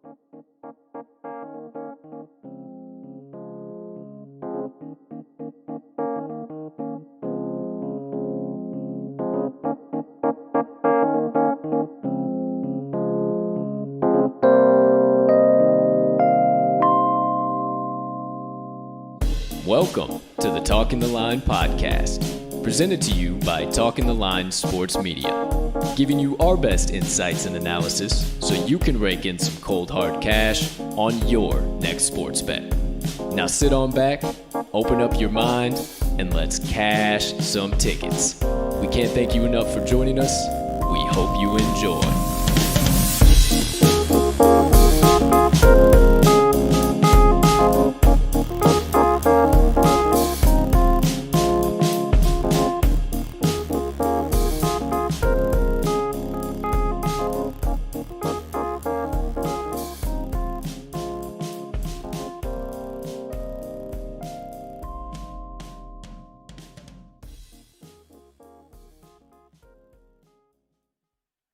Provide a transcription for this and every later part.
Welcome to the Talking the Line podcast, presented to you by Talking the Line Sports Media, giving you our best insights and analysis so you can rake in some cold hard cash on your next sports bet. Now sit on back, open up your mind, and let's cash some tickets. We can't thank you enough for joining us. We hope you enjoy.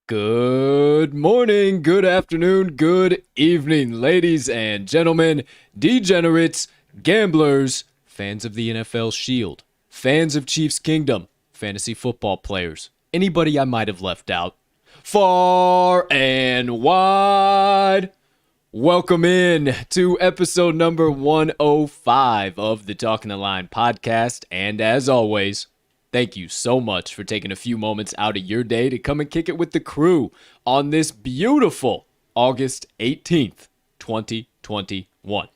Good morning, good afternoon, good evening, ladies and gentlemen, degenerates, gamblers, fans of the NFL Shield, fans of Chiefs Kingdom, fantasy football players, anybody I might have left out, far and wide. Welcome in to episode number 105 of the Talking the Line podcast, and as always, thank you so much for taking a few moments out of your day to come and kick it with the crew on this beautiful August 18th, 2021.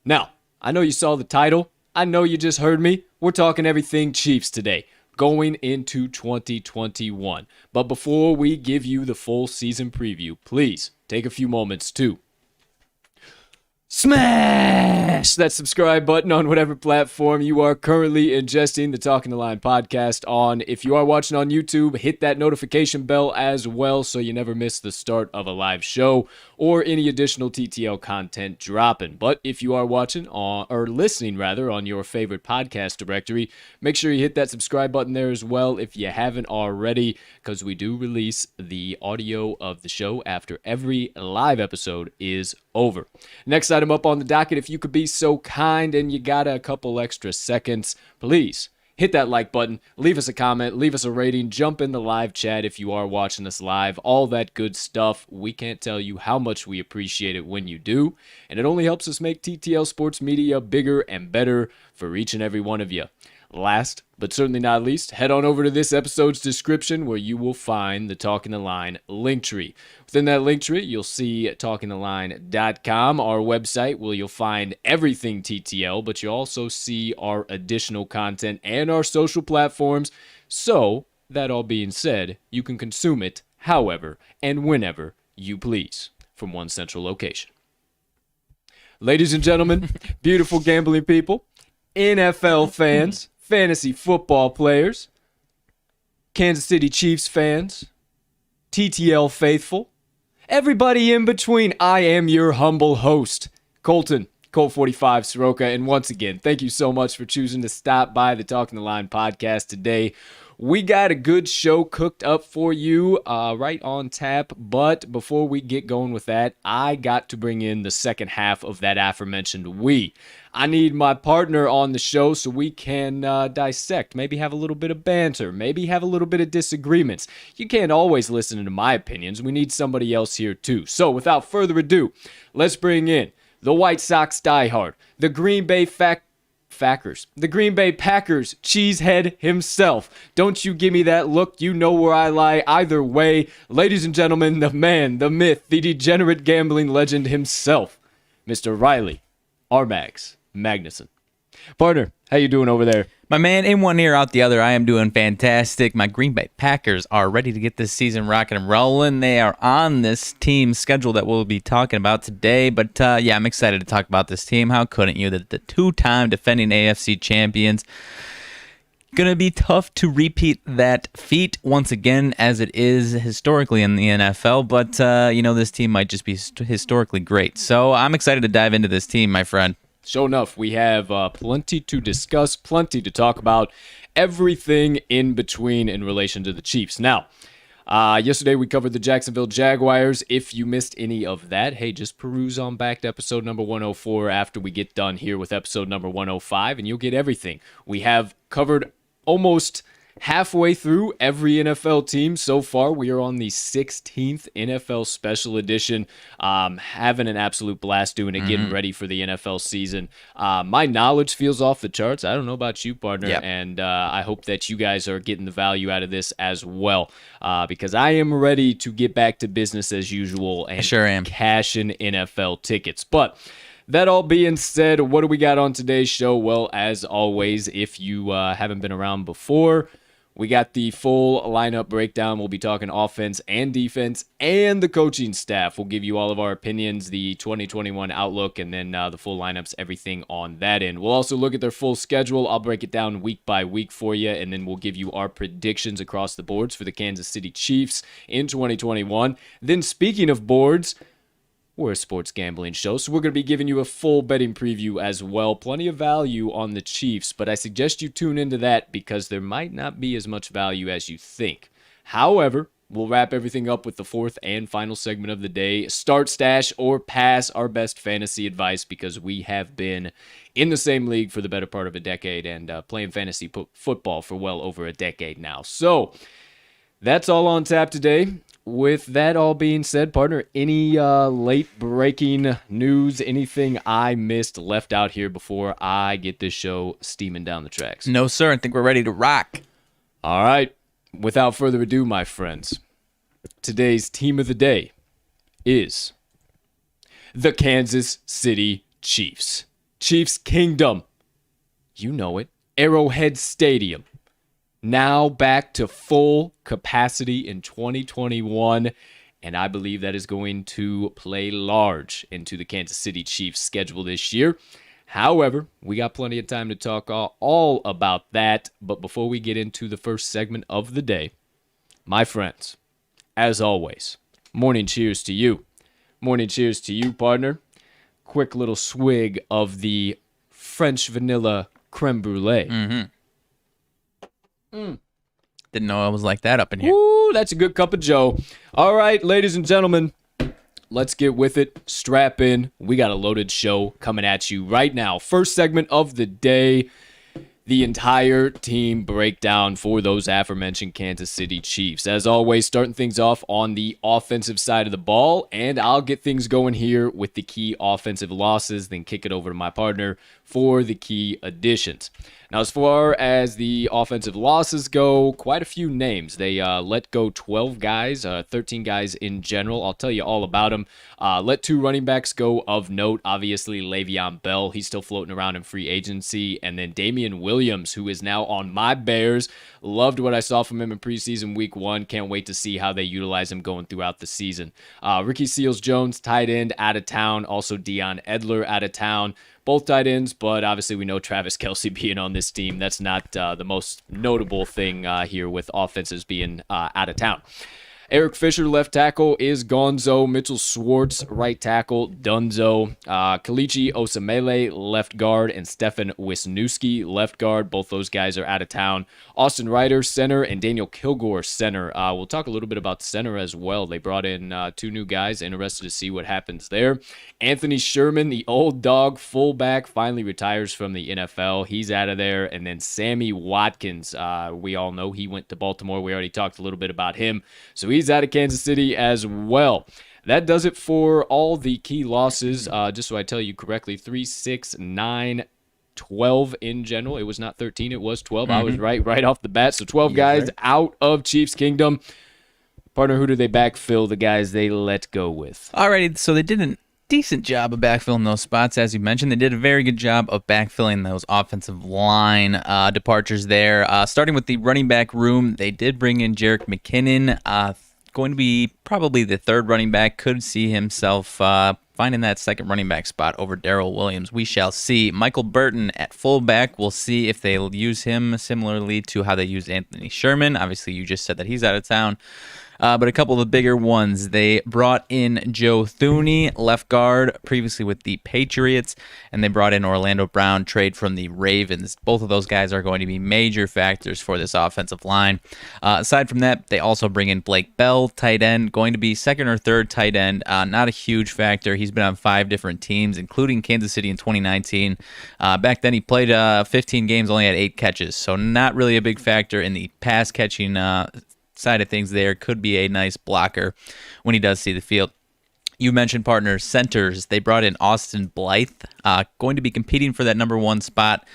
Now, I know you saw the title. I know you just heard me. We're talking everything Chiefs today, going into 2021. But before we give you the full season preview, please take a few moments to smash that subscribe button on whatever platform you are currently ingesting the Talking the Line podcast on. If you are watching on YouTube, hit that notification bell as well so you never miss the start of a live show or any additional TTL content dropping. But if you are watching or listening rather on your favorite podcast directory, make sure you hit that subscribe button there as well if you haven't already, because we do release the audio of the show after every live episode is over. Next item up on the docket, if you could be so kind and you got a couple extra seconds, please hit that like button, leave us a comment, leave us a rating, jump in the live chat if you are watching us live, all that good stuff. We can't tell you how much we appreciate it when you do, and it only helps us make TTL Sports Media bigger and better for each and every one of you. Last, but certainly not least, head on over to this episode's description where you will find the Talking the Line link tree. Within that link tree, you'll see talkingtheline.com, our website, where you'll find everything TTL, but you'll also see our additional content and our social platforms. So, that all being said, you can consume it however and whenever you please from one central location. Ladies and gentlemen, beautiful gambling people, NFL fans, fantasy football players, Kansas City Chiefs fans, TTL faithful, everybody in between, I am your humble host, Colt 45 Soroka, and once again, thank you so much for choosing to stop by the Talking the Line podcast today. We got a good show cooked up for you right on tap, but before we get going with that, I got to bring in the second half of that aforementioned we. I need my partner on the show so we can dissect, maybe have a little bit of banter, maybe have a little bit of disagreements. You can't always listen to my opinions. We need somebody else here too. So without further ado, let's bring in the White Sox diehard, the Green Bay the Green Bay Packers cheesehead himself. Don't you give me that look, you know where I lie either way. Ladies and gentlemen, the man, the myth, the degenerate gambling legend himself, Mr. Riley RMags Magnuson. Partner, how you doing over there? My man, in one ear, out the other, I am doing fantastic. My Green Bay Packers are ready to get this season rocking and rolling. They are on this team schedule that we'll be talking about today. But yeah, I'm excited to talk about this team. How couldn't you? The two-time defending AFC champions. Going to be tough to repeat that feat once again, as it is historically in the NFL. But, this team might just be historically great. So I'm excited to dive into this team, my friend. Sure enough, we have plenty to discuss, plenty to talk about, everything in between in relation to the Chiefs. Now, Yesterday, we covered the Jacksonville Jaguars. If you missed any of that, hey, just peruse on back to episode number 104 after we get done here with episode number 105, and you'll get everything. We have covered almost halfway through every NFL team so far. We are on the 16th NFL Special Edition. Having an absolute blast doing it, getting ready for the NFL season. My knowledge feels off the charts. I don't know about you, partner, and I hope that you guys are getting the value out of this as well, because I am ready to get back to business as usual and cash in NFL tickets. But that all being said, what do we got on today's show? Well, as always, if you haven't been around before, we got the full lineup breakdown. We'll be talking offense and defense and the coaching staff. We'll give you all of our opinions, the 2021 outlook, and then the full lineups, everything on that end. We'll also look at their full schedule. I'll break it down week by week for you, and then we'll give you our predictions across the boards for the Kansas City Chiefs in 2021. Then speaking of boards, we're a sports gambling show, so we're going to be giving you a full betting preview as well. Plenty of value on the Chiefs, but I suggest you tune into that because there might not be as much value as you think. However, we'll wrap everything up with the fourth and final segment of the day. Start, stash, or pass our best fantasy advice, because we have been in the same league for the better part of a decade and playing fantasy football for well over a decade now. So that's all on tap today. With that all being said, partner, any late-breaking news, anything I missed, left out here before I get this show steaming down the tracks? No, sir. I think we're ready to rock. All right. Without further ado, my friends, today's team of the day is the Kansas City Chiefs. Chiefs Kingdom. You know it. Arrowhead Stadium. Now back to full capacity in 2021, and I believe that is going to play large into the Kansas City Chiefs' schedule this year. However, we got plenty of time to talk all about that, but before we get into the first segment of the day, my friends, as always, morning cheers to you. Morning cheers to you, partner. Quick little swig of the French vanilla creme brulee. Didn't know I was like that up in here. Ooh, that's a good cup of joe. All right, ladies and gentlemen, let's get with it. Strap in. We got a loaded show coming at you right now. First segment of the day, the entire team breakdown for those aforementioned Kansas City Chiefs. As always, starting things off on the offensive side of the ball, and I'll get things going here with the key offensive losses, then kick it over to my partner for the key additions. Now, as far as the offensive losses go, quite a few names. They let go 12 guys, 13 guys in general. I'll tell you all about them. Let 2 running backs go of note. Obviously, Le'Veon Bell, he's still floating around in free agency. And then Damian Williams, who is now on my Bears. Loved what I saw from him in preseason week 1. Can't wait to see how they utilize him going throughout the season. Ricky Seals-Jones, tight end, out of town. Also, Deion Edler, out of town. Both tight ends, but obviously we know Travis Kelce being on this team. That's not the most notable thing here with offenses being out of town. Eric Fisher, left tackle, is gonzo. Mitchell Schwartz, right tackle, dunzo. Kalichi Osemele, left guard, and Stefan Wisniewski, left guard. Both those guys are out of town. Austin Ryder, center, and Daniel Kilgore, center. We'll talk a little bit about center as well. They brought in 2 new guys. Interested to see what happens there. Anthony Sherman, the old dog fullback, finally retires from the NFL. He's out of there. And then Sammy Watkins, we all know he went to Baltimore. We already talked a little bit about him. So he's out of Kansas City as well. That does it for all the key losses. Just so I tell you correctly, 3, 6, 9, 12 in general. It was not 13, it was 12. I was right off the bat. So 12 guys out of Chiefs Kingdom. Partner, who do they backfill the guys they let go with? Alrighty, so they did a decent job of backfilling those spots, as you mentioned. They did a very good job of backfilling those offensive line departures there. Starting with the running back room, they did bring in Jerick McKinnon. Going to be probably the 3rd running back. Could see himself finding that 2nd running back spot over Darrell Williams. We shall see. Michael Burton at fullback. We'll see if they'll use him similarly to how they used Anthony Sherman. Obviously, you just said that he's out of town. But a couple of the bigger ones, they brought in Joe Thuney, left guard, previously with the Patriots, and they brought in Orlando Brown, trade from the Ravens. Both of those guys are going to be major factors for this offensive line. Aside from that, they also bring in Blake Bell, tight end, going to be second or third tight end. Not a huge factor. He's been on 5 different teams, including Kansas City in 2019. Back then, he played 15 games, only had 8 catches, so not really a big factor in the pass catching side of things. There could be a nice blocker when he does see the field. You mentioned partners, centers. They brought in Austin Blythe, going to be competing for that number 1 spot.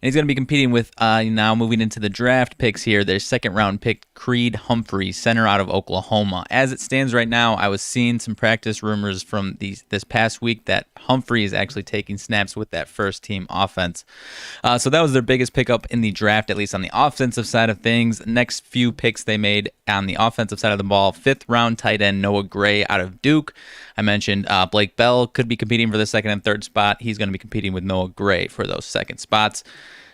And he's going to be competing with, now moving into the draft picks here, their second-round pick, Creed Humphrey, center out of Oklahoma. As it stands right now, I was seeing some practice rumors from this past week that Humphrey is actually taking snaps with that first-team offense. So that was their biggest pickup in the draft, at least on the offensive side of things. Next few picks they made on the offensive side of the ball, 5th-round tight end Noah Gray out of Duke. I mentioned Blake Bell could be competing for the second and third spot. He's going to be competing with Noah Gray for those second spots.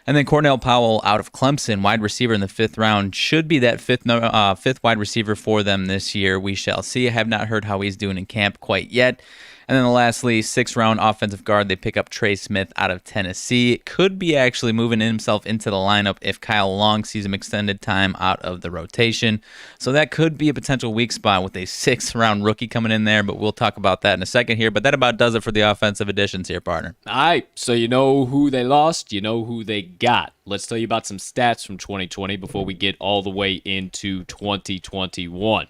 And then Cornell Powell out of Clemson, wide receiver in the 5th round, should be that fifth wide receiver for them this year. We shall see. I have not heard how he's doing in camp quite yet. And then lastly, 6th-round offensive guard, they pick up Trey Smith out of Tennessee. Could be actually moving himself into the lineup if Kyle Long sees him extended time out of the rotation. So that could be a potential weak spot with a 6th-round rookie coming in there, but we'll talk about that in a second here. But that about does it for the offensive additions here, partner. All right, so you know who they lost, you know who they got. Let's tell you about some stats from 2020 before we get all the way into 2021.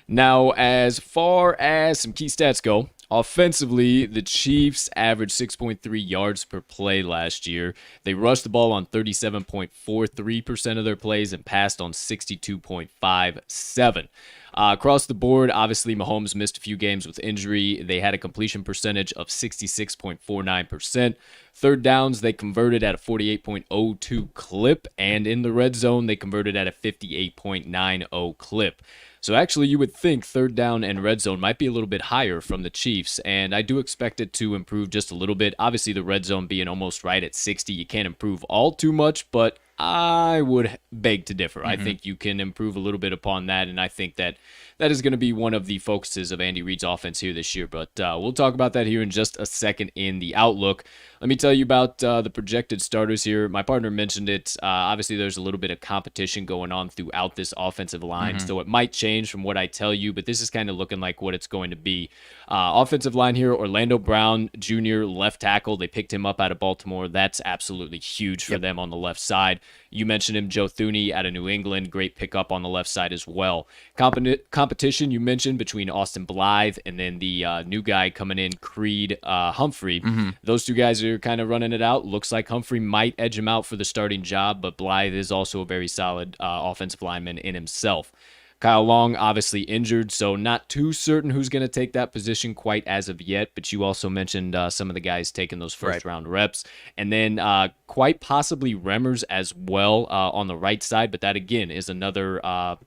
Now, as far as some key stats go, offensively, the Chiefs averaged 6.3 yards per play last year. They rushed the ball on 37.43% of their plays and passed on 62.57%. Across the board, obviously, Mahomes missed a few games with injury. They had a completion percentage of 66.49%. Third downs, they converted at a 48.02 clip. And in the red zone, they converted at a 58.90 clip. So actually, you would think third down and red zone might be a little bit higher from the Chiefs, and I do expect it to improve just a little bit. Obviously, the red zone being almost right at 60, you can't improve all too much, but I would beg to differ. I think you can improve a little bit upon that, and I think that is going to be one of the focuses of Andy Reid's offense here this year. But we'll talk about that here in just a second in the outlook. Let me tell you about the projected starters here. My partner mentioned it. Obviously, there's a little bit of competition going on throughout this offensive line, so it might change from what I tell you, but this is kind of looking like what it's going to be. Offensive line here, Orlando Brown Jr., left tackle. They picked him up out of Baltimore. That's absolutely huge for them on the left side. You mentioned him, Joe Thuney out of New England. Great pickup on the left side as well. Competition you mentioned between Austin Blythe and then the new guy coming in, Creed Humphrey. Those two guys are kind of running it out. Looks like Humphrey might edge him out for the starting job, but Blythe is also a very solid offensive lineman in himself. Kyle Long obviously injured, so not too certain who's going to take that position quite as of yet, but you also mentioned some of the guys taking those first-round reps. And then quite possibly Remmers as well on the right side, but that, again, is another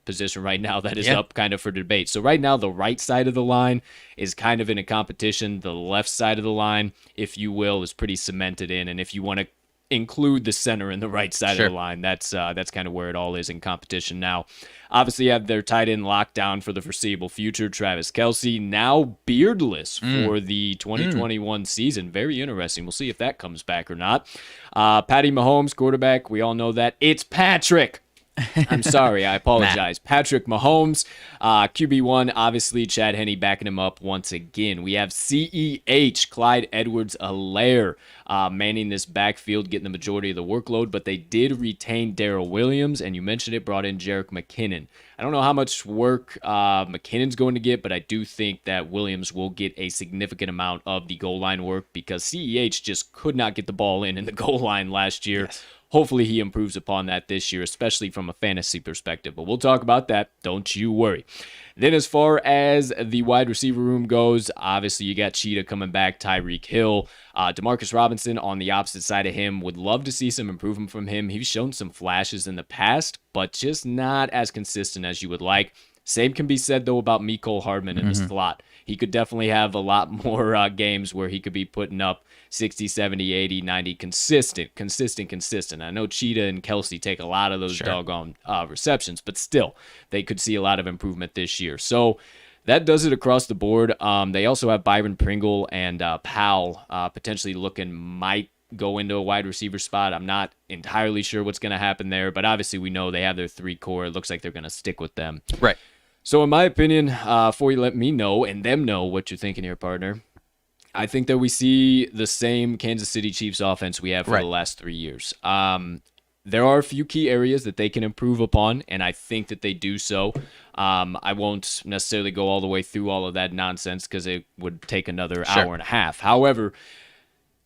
position right now that is up kind of for debate. So right now, the right side of the line is kind of in a competition. The left side of the line, if you will, is pretty cemented in, and if you want to include the center and the right side of the line, that's kind of where it all is in competition now. Obviously, you have their tight end locked down for the foreseeable future. Travis Kelce, now beardless for the 2021 season. Very interesting. We'll see if that comes back or not. Patty Mahomes, quarterback. We all know that. It's Patrick. I'm sorry. I apologize. Patrick Mahomes, QB1, obviously Chad Henne backing him up once again. We have CEH, Clyde Edwards-Helaire, manning this backfield, getting the majority of the workload, but they did retain Darrell Williams, and you mentioned it, brought in Jerick McKinnon. I don't know how much work McKinnon's going to get, but I do think that Williams will get a significant amount of the goal line work because CEH just could not get the ball in the goal line last year. Yes. Hopefully he improves upon that this year, especially from a fantasy perspective. But we'll talk about that. Don't you worry. Then as far as the wide receiver room goes, obviously you got Cheetah coming back, Tyreek Hill. Demarcus Robinson on the opposite side of him. Would love to see some improvement from him. He's shown some flashes in the past, but just not as consistent as you would like. Same can be said, though, about Mecole Hardman in the slot. He could definitely have a lot more games where he could be putting up 60, 70, 80, 90, consistent. I know Cheetah and Kelsey take a lot of those doggone receptions, but still, they could see a lot of improvement this year. So that does it across the board. They also have Byron Pringle and Powell potentially might go into a wide receiver spot. I'm not entirely sure what's going to happen there, but obviously we know they have their 3 core. It looks like they're going to stick with them. Right. So in my opinion, before you let me know and them know what you're thinking here, partner, I think that we see the same Kansas City Chiefs offense we have for the last 3 years. There are a few key areas that they can improve upon, and I think that they do so. I won't necessarily go all the way through all of that nonsense because it would take another hour and a half. However,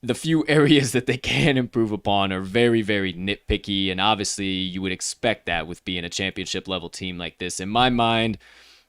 the few areas that they can improve upon are very, very nitpicky, and obviously you would expect that with being a championship level team like this. In my mind,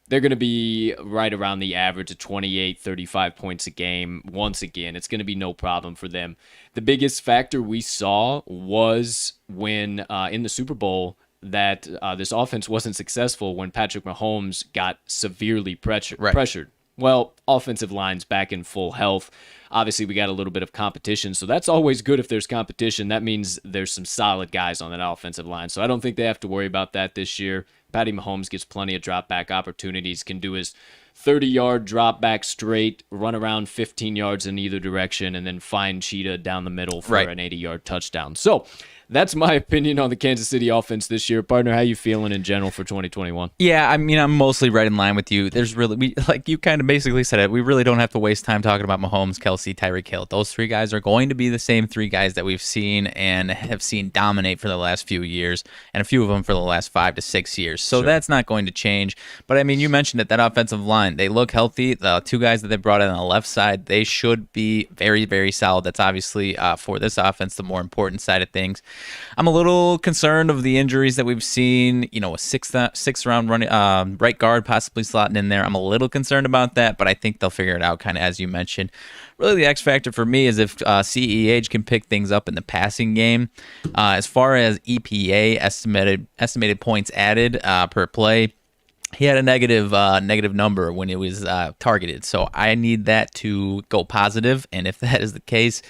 they're going to be right around the average of 28, 35 points a game. Once again, it's going to be no problem for them. The biggest factor we saw was when in the Super Bowl that this offense wasn't successful when Patrick Mahomes got severely pressured. Well, offensive line's back in full health. Obviously, we got a little bit of competition, so that's always good if there's competition. That means there's some solid guys on that offensive line, so I don't think they have to worry about that this year. Patty Mahomes gets plenty of drop-back opportunities, can do his 30-yard drop-back straight, run around 15 yards in either direction, and then find Cheetah down the middle for an 80-yard touchdown. So that's my opinion on the Kansas City offense this year. Partner, how you feeling in general for 2021? Yeah, I mean, I'm mostly right in line with you. There's really, like you kind of basically said it, we really don't have to waste time talking about Mahomes, Kelsey, Tyreek Hill. Those 3 guys are going to be the same 3 guys that we've seen and have seen dominate for the last few years, and a few of them for the last 5 to 6 years. So that's not going to change. But I mean, you mentioned it, that offensive line, they look healthy. The 2 guys that they brought in on the left side, they should be very, very solid. That's obviously for this offense the more important side of things. I'm a little concerned of the injuries that we've seen. You know, a sixth round running right guard possibly slotting in there. I'm a little concerned about that, but I think they'll figure it out, kind of as you mentioned. Really, the X factor for me is if CEH can pick things up in the passing game. As far as EPA estimated points added per play, he had a negative number when it was targeted. So I need that to go positive, and if that is the case,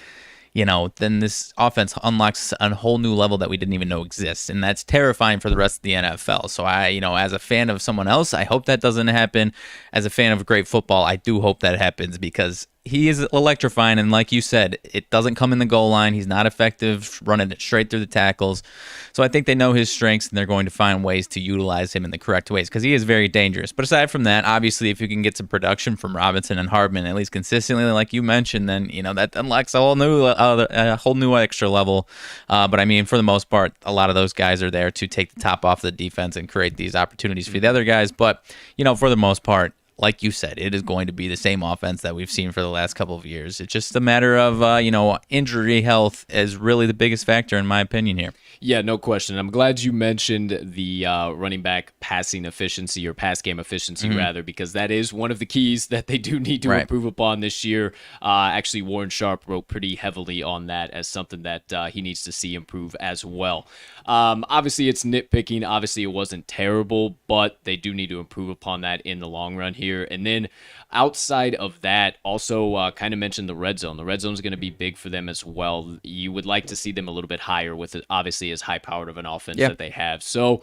you know, then this offense unlocks a whole new level that we didn't even know exists, and that's terrifying for the rest of the NFL. So I, you know, as a fan of someone else, I hope that doesn't happen. As a fan of great football, I do hope that happens because he is electrifying, and like you said, it doesn't come in the goal line. He's not effective running it straight through the tackles. So I think they know his strengths, and they're going to find ways to utilize him in the correct ways because he is very dangerous. But aside from that, obviously, if you can get some production from Robinson and Hardman, at least consistently, like you mentioned, then you know that unlocks a whole new extra level. But I mean, for the most part, a lot of those guys are there to take the top off the defense and create these opportunities for the other guys. But you know, for the most part, like you said, it is going to be the same offense that we've seen for the last couple of years. It's just a matter of, injury health is really the biggest factor in my opinion here. Yeah, no question. I'm glad you mentioned the running back passing efficiency or pass game efficiency, rather, because that is one of the keys that they do need to improve upon this year. Actually, Warren Sharp wrote pretty heavily on that as something that he needs to see improve as well. Obviously, it's nitpicking. Obviously, it wasn't terrible, but they do need to improve upon that in the long run here. And then outside of that, also kind of mentioned the red zone. The red zone is going to be big for them as well. You would like to see them a little bit higher with it, obviously, as high-powered of an offense that they have. So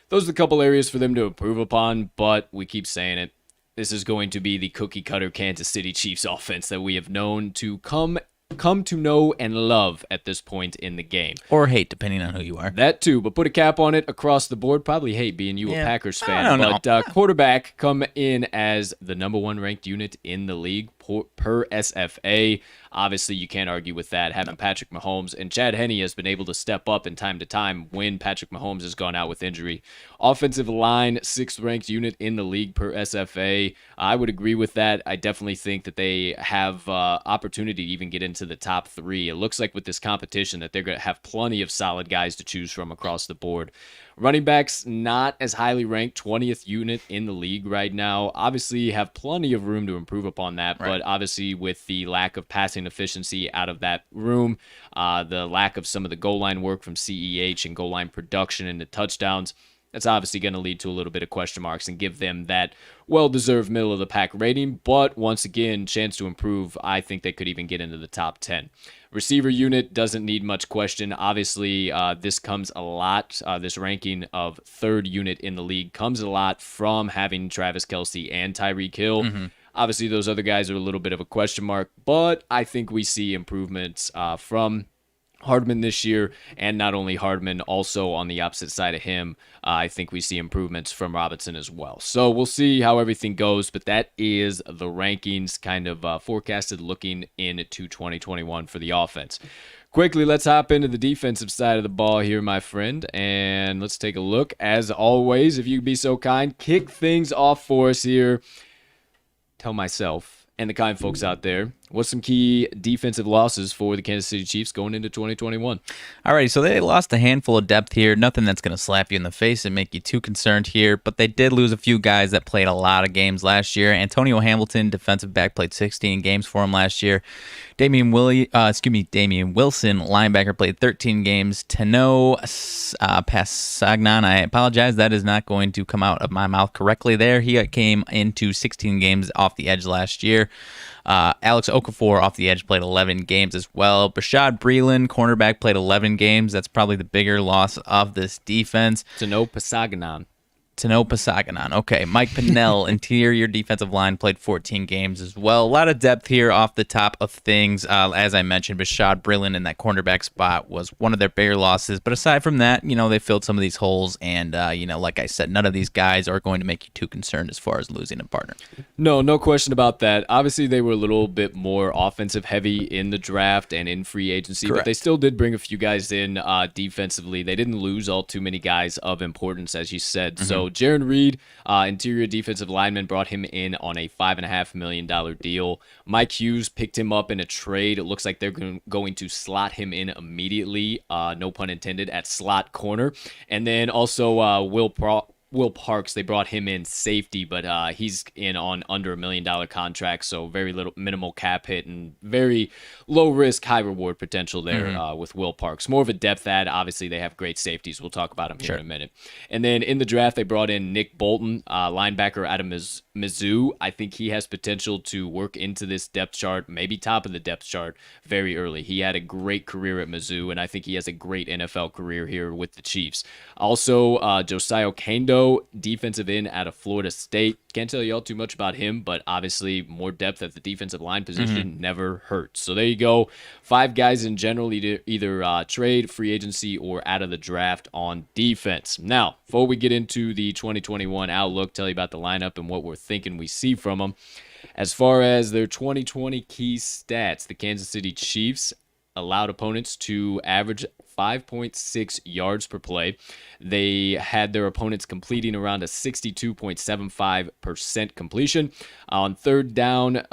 those are a couple areas for them to improve upon, but we keep saying it. This is going to be the cookie-cutter Kansas City Chiefs offense that we have known to come to know and love at this point in the game. Or hate, depending on who you are. That too, but put a cap on it across the board. Probably hate being you a Packers fan. I don't know. Quarterback come in as the number 1 ranked unit in the league per SFA. Obviously, you can't argue with that. Having Patrick Mahomes and Chad Henne has been able to step up in time to time when Patrick Mahomes has gone out with injury. Offensive line, 6th ranked unit in the league per SFA. I would agree with that. I definitely think that they have opportunity to even get into the top 3. It looks like with this competition that they're going to have plenty of solid guys to choose from across the board. Running backs, not as highly ranked, 20th unit in the league right now. Obviously, you have plenty of room to improve upon that, but obviously with the lack of passing efficiency out of that room, the lack of some of the goal line work from CEH and goal line production into touchdowns, That's obviously going to lead to a little bit of question marks and give them that well-deserved middle-of-the-pack rating. But once again, chance to improve. I think they could even get into the top 10. Receiver unit doesn't need much question. Obviously, this comes a lot. This ranking of third unit in the league comes a lot from having Travis Kelce and Tyreek Hill. Obviously, those other guys are a little bit of a question mark, but I think we see improvements from Hardman this year, and not only Hardman, also on the opposite side of him, I think we see improvements from Robinson as well. So we'll see how everything goes, but that is the rankings kind of forecasted looking into 2021 for the offense. Quickly, let's hop into the defensive side of the ball here, my friend, and let's take a look. As always, if you'd be so kind, kick things off for us here. Tell myself and the kind folks out there, what's some key defensive losses for the Kansas City Chiefs going into 2021? All right, so they lost a handful of depth here. Nothing that's going to slap you in the face and make you too concerned here, but they did lose a few guys that played a lot of games last year. Antonio Hamilton, defensive back, played 16 games for him last year. Damian Wilson, linebacker, played 13 games. Tano Pasagnan, I apologize, that is not going to come out of my mouth correctly there. He came into 16 games off the edge last year. Alex Okafor off the edge played 11 games as well. Bashaud Breeland, cornerback, played 11 games. That's probably the bigger loss of this defense. Tano Pasagnan. Okay. Mike Pinnell, interior defensive line, played 14 games as well. A lot of depth here off the top of things. As I mentioned, Bashaud Breeland in that cornerback spot was one of their bigger losses. But aside from that, they filled some of these holes. And, like I said, none of these guys are going to make you too concerned as far as losing a partner. No question about that. Obviously, they were a little bit more offensive heavy in the draft and in free agency. Correct. But they still did bring a few guys in defensively. They didn't lose all too many guys of importance, as you said. So Jaron Reed, interior defensive lineman, brought him in on a $5.5 million deal. Mike Hughes picked him up in a trade. It looks like they're going to slot him in immediately, no pun intended, at slot corner. And then also Will Parks, they brought him in safety, but he's in on under $1 million contract, so very little minimal cap hit and very low risk, high reward potential there with Will Parks. More of a depth add. Obviously, they have great safeties. We'll talk about them here in a minute. And then in the draft, they brought in Nick Bolton, linebacker out of Mizzou. I think he has potential to work into this depth chart, maybe top of the depth chart very early. He had a great career at Mizzou, and I think he has a great NFL career here with the Chiefs. Also, Josiah Kando, defensive end out of Florida State. Can't tell you all too much about him, but obviously more depth at the defensive line position never hurts. So there you go. 5 guys in general, either trade, free agency, or out of the draft on defense. Now, before we get into the 2021 outlook, tell you about the lineup and what we're thinking we see from them. As far as their 2020 key stats, the Kansas City Chiefs allowed opponents to average 5.6 yards per play. They had their opponents completing around a 62.75% completion. On third down,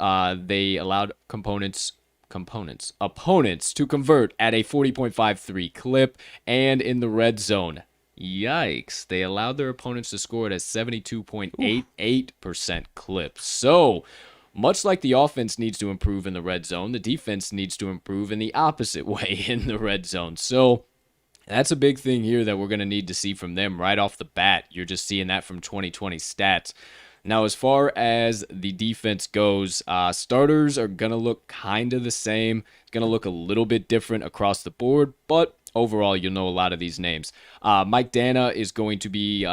they allowed opponents to convert at a 40.53 clip, and in the red zone, yikes, they allowed their opponents to score at a 72.88% clip. So, much like the offense needs to improve in the red zone, the defense needs to improve in the opposite way in the red zone. So that's a big thing here that we're going to need to see from them right off the bat. You're just seeing that from 2020 stats. Now, as far as the defense goes, starters are going to look kind of the same. It's going to look a little bit different across the board, but overall, you'll know a lot of these names. Mike Dana is going to be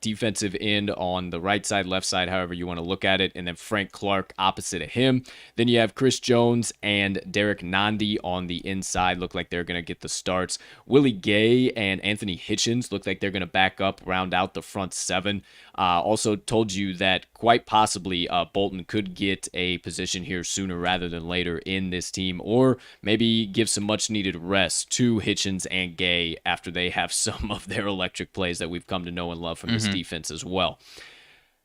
defensive end on the right side, left side, however you want to look at it. And then Frank Clark opposite of him. Then you have Chris Jones and Derek Nandi on the inside. Look like they're going to get the starts. Willie Gay and Anthony Hitchens look like they're going to back up, round out the front 7. Also told you that quite possibly Bolton could get a position here sooner rather than later in this team, or maybe give some much needed rest to Hitchens and Gay after they have some of their electric plays that we've come to know and love from this defense as well.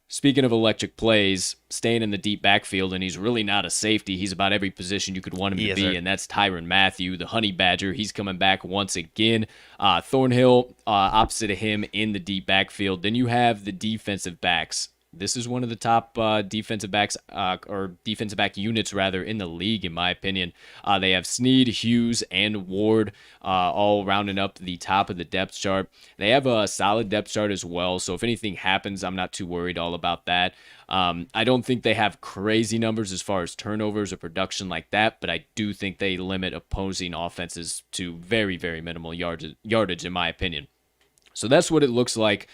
Speaking of electric plays, staying in the deep backfield, and he's really not a safety. He's about every position you could want him to be, and that's Tyrann Mathieu, the Honey Badger. He's coming back once again. Thornhill opposite of him in the deep backfield. Then you have the defensive backs. this is one of the top defensive backs or defensive back units rather in the league, in my opinion. They have Snead, Hughes, and Ward all rounding up the top of the depth chart. They have a solid depth chart as well, so if anything happens, I'm not too worried all about that. I don't think they have crazy numbers as far as turnovers or production like that, but I do think they limit opposing offenses to very, very minimal yardage in my opinion. So that's what it looks like.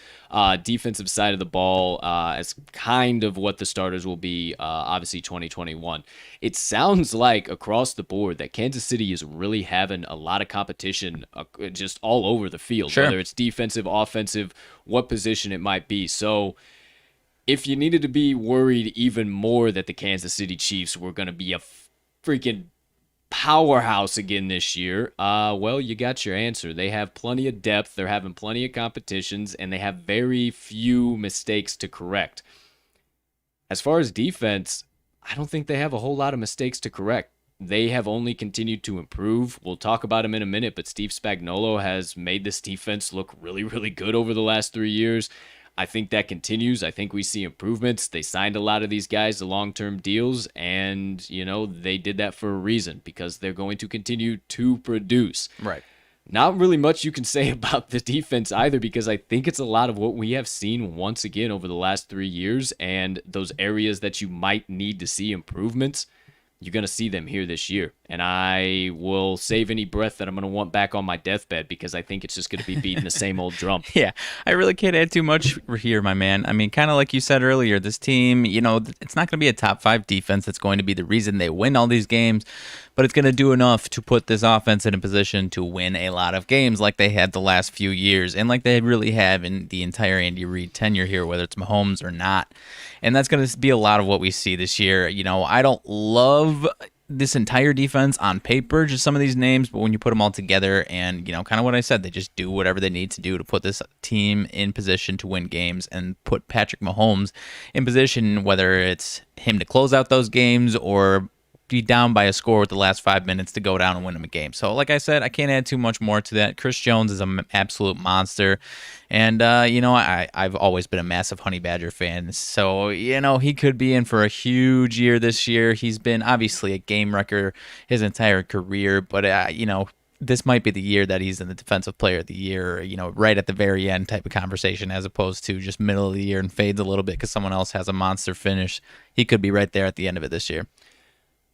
Defensive side of the ball as kind of what the starters will be, obviously 2021. It sounds like across the board that Kansas City is really having a lot of competition just all over the field, sure. Whether it's defensive, offensive, what position it might be. So if you needed to be worried even more that the Kansas City Chiefs were going to be a freaking powerhouse again this year, well, you got your answer. They have plenty of depth, they're having plenty of competitions, and they have very few mistakes to correct. As far as defense, I don't think they have a whole lot of mistakes to correct. They have only continued to improve. We'll talk about him in a minute, but Steve Spagnuolo has made this defense look really, really good over the last 3 years. I think that continues. I think we see improvements. They signed a lot of these guys to long-term deals, and, they did that for a reason, because they're going to continue to produce. Right. Not really much you can say about the defense either, because I think it's a lot of what we have seen once again over the last 3 years, and those areas that you might need to see improvements, you're going to see them here this year. And I will save any breath that I'm going to want back on my deathbed, because I think it's just going to be beating the same old drum. Yeah, I really can't add too much here, my man. I mean, kind of like you said earlier, this team, it's not going to be a top 5 defense that's going to be the reason they win all these games, but it's going to do enough to put this offense in a position to win a lot of games like they had the last few years, and like they really have in the entire Andy Reid tenure here, whether it's Mahomes or not. And that's going to be a lot of what we see this year. I don't love this entire defense on paper, just some of these names, but when you put them all together and, kind of what I said, they just do whatever they need to do to put this team in position to win games and put Patrick Mahomes in position, whether it's him to close out those games or be down by a score with the last 5 minutes to go down and win them a game. So like I said, I can't add too much more to that. Chris Jones is an absolute monster. And, I've always been a massive Honey Badger fan. So, he could be in for a huge year this year. He's been obviously a game wrecker his entire career. But, this might be the year that he's in the Defensive Player of the Year, right at the very end type of conversation, as opposed to just middle of the year and fades a little bit because someone else has a monster finish. He could be right there at the end of it this year.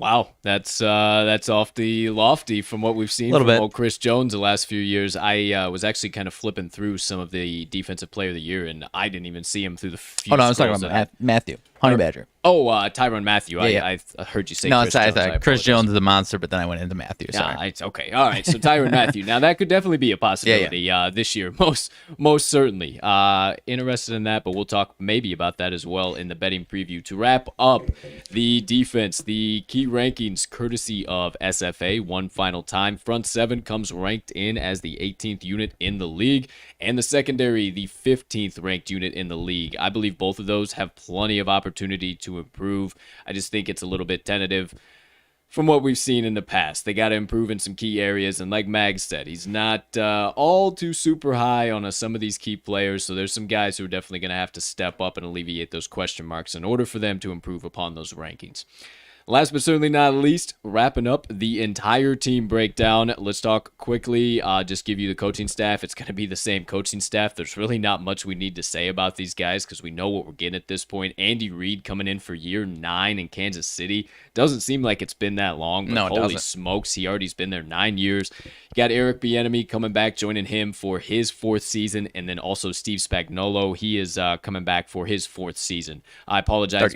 Wow, that's off the lofty from what we've seen from old Chris Jones the last few years. I was actually kind of flipping through some of the Defensive Player of the Year, and I didn't even see him through the few. Oh, no, I was talking about Matthew. Honey Badger. Oh, Tyrann Mathieu. Yeah. I heard you say no, Chris Jones. No, Chris Jones is a monster, but then I went into Matthew. Sorry. Yeah, it's okay. All right, so Tyrann Mathieu. Now, that could definitely be a possibility this year, most certainly. Interested in that, but we'll talk maybe about that as well in the betting preview. To wrap up the defense, the key rankings courtesy of SFA one final time. Front 7 comes ranked in as the 18th unit in the league, and the secondary, the 15th ranked unit in the league. I believe both of those have plenty of opportunity to improve. I just think it's a little bit tentative from what we've seen in the past. They got to improve in some key areas, and like Mags said, he's not all too super high on some of these key players, so there's some guys who are definitely going to have to step up and alleviate those question marks in order for them to improve upon those rankings. Last but certainly not least, wrapping up the entire team breakdown, let's talk quickly, just give you the coaching staff. It's going to be the same coaching staff. There's really not much we need to say about these guys because we know what we're getting at this point. Andy Reid coming in for year 9 in Kansas City. Doesn't seem like it's been that long, but no, holy smokes, he already's been there 9 years. You got Eric Bieniemy coming back, joining him for his 4th season, and then also Steve Spagnuolo. He is coming back for his 4th season. I apologize.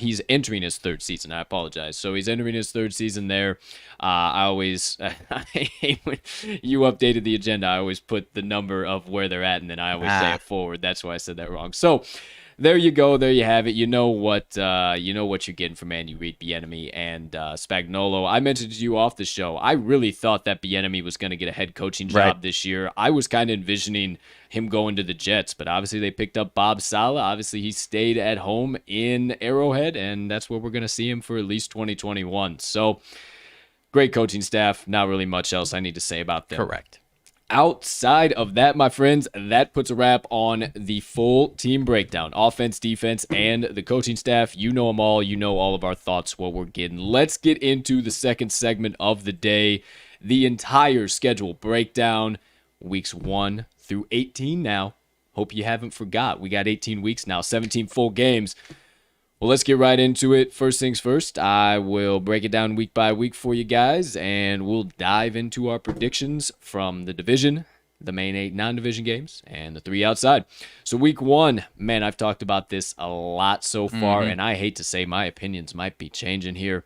He's entering his 3rd season. I apologize. So he's entering his 3rd season there. I hate when you updated the agenda. I always put the number of where they're at, and then I always say it forward. That's why I said that wrong. So there you go. There you have it. You know what you're getting from Andy Reid, Bieniemy, and Spagnuolo. I mentioned to you off the show, I really thought that Bieniemy was going to get a head coaching job this year. I was kind of envisioning him going to the Jets, but obviously they picked up Bob Saleh. Obviously he stayed at home in Arrowhead, and that's where we're going to see him for at least 2021. So great coaching staff. Not really much else I need to say about them. Correct. Outside of that, my friends, that puts a wrap on the full team breakdown. Offense, defense, and the coaching staff. You know them all. You know all of our thoughts, what we're getting. Let's get into the second segment of the day, the entire schedule breakdown, weeks 1 through 18 now. Hope you haven't forgot. We got 18 weeks now, 17 full games. Well, let's get right into it. First things first, I will break it down week by week for you guys, and we'll dive into our predictions from the division, the main 8 non-division games, and the 3 outside. So week 1, man, I've talked about this a lot so far, and I hate to say my opinions might be changing here.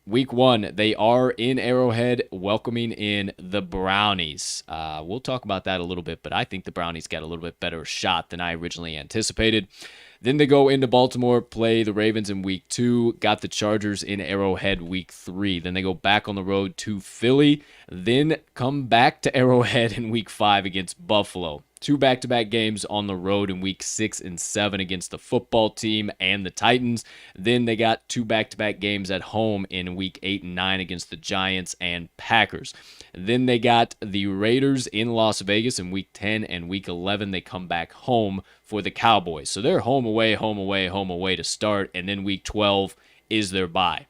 Week 1, they are in Arrowhead welcoming in the Brownies. We'll talk about that a little bit, but I think the Brownies got a little bit better shot than I originally anticipated. Then they go into Baltimore, play the Ravens in week 2, got the Chargers in Arrowhead week 3. Then they go back on the road to Philly, then come back to Arrowhead in week 5 against Buffalo. 2 back-to-back games on the road in week 6 and 7 against the football team and the Titans. Then they got 2 back-to-back games at home in week 8 and 9 against the Giants and Packers. Then they got the Raiders in Las Vegas in week 10 and week 11. They come back home for the Cowboys. So they're home away, home away, home away to start. And then week 12 is their bye.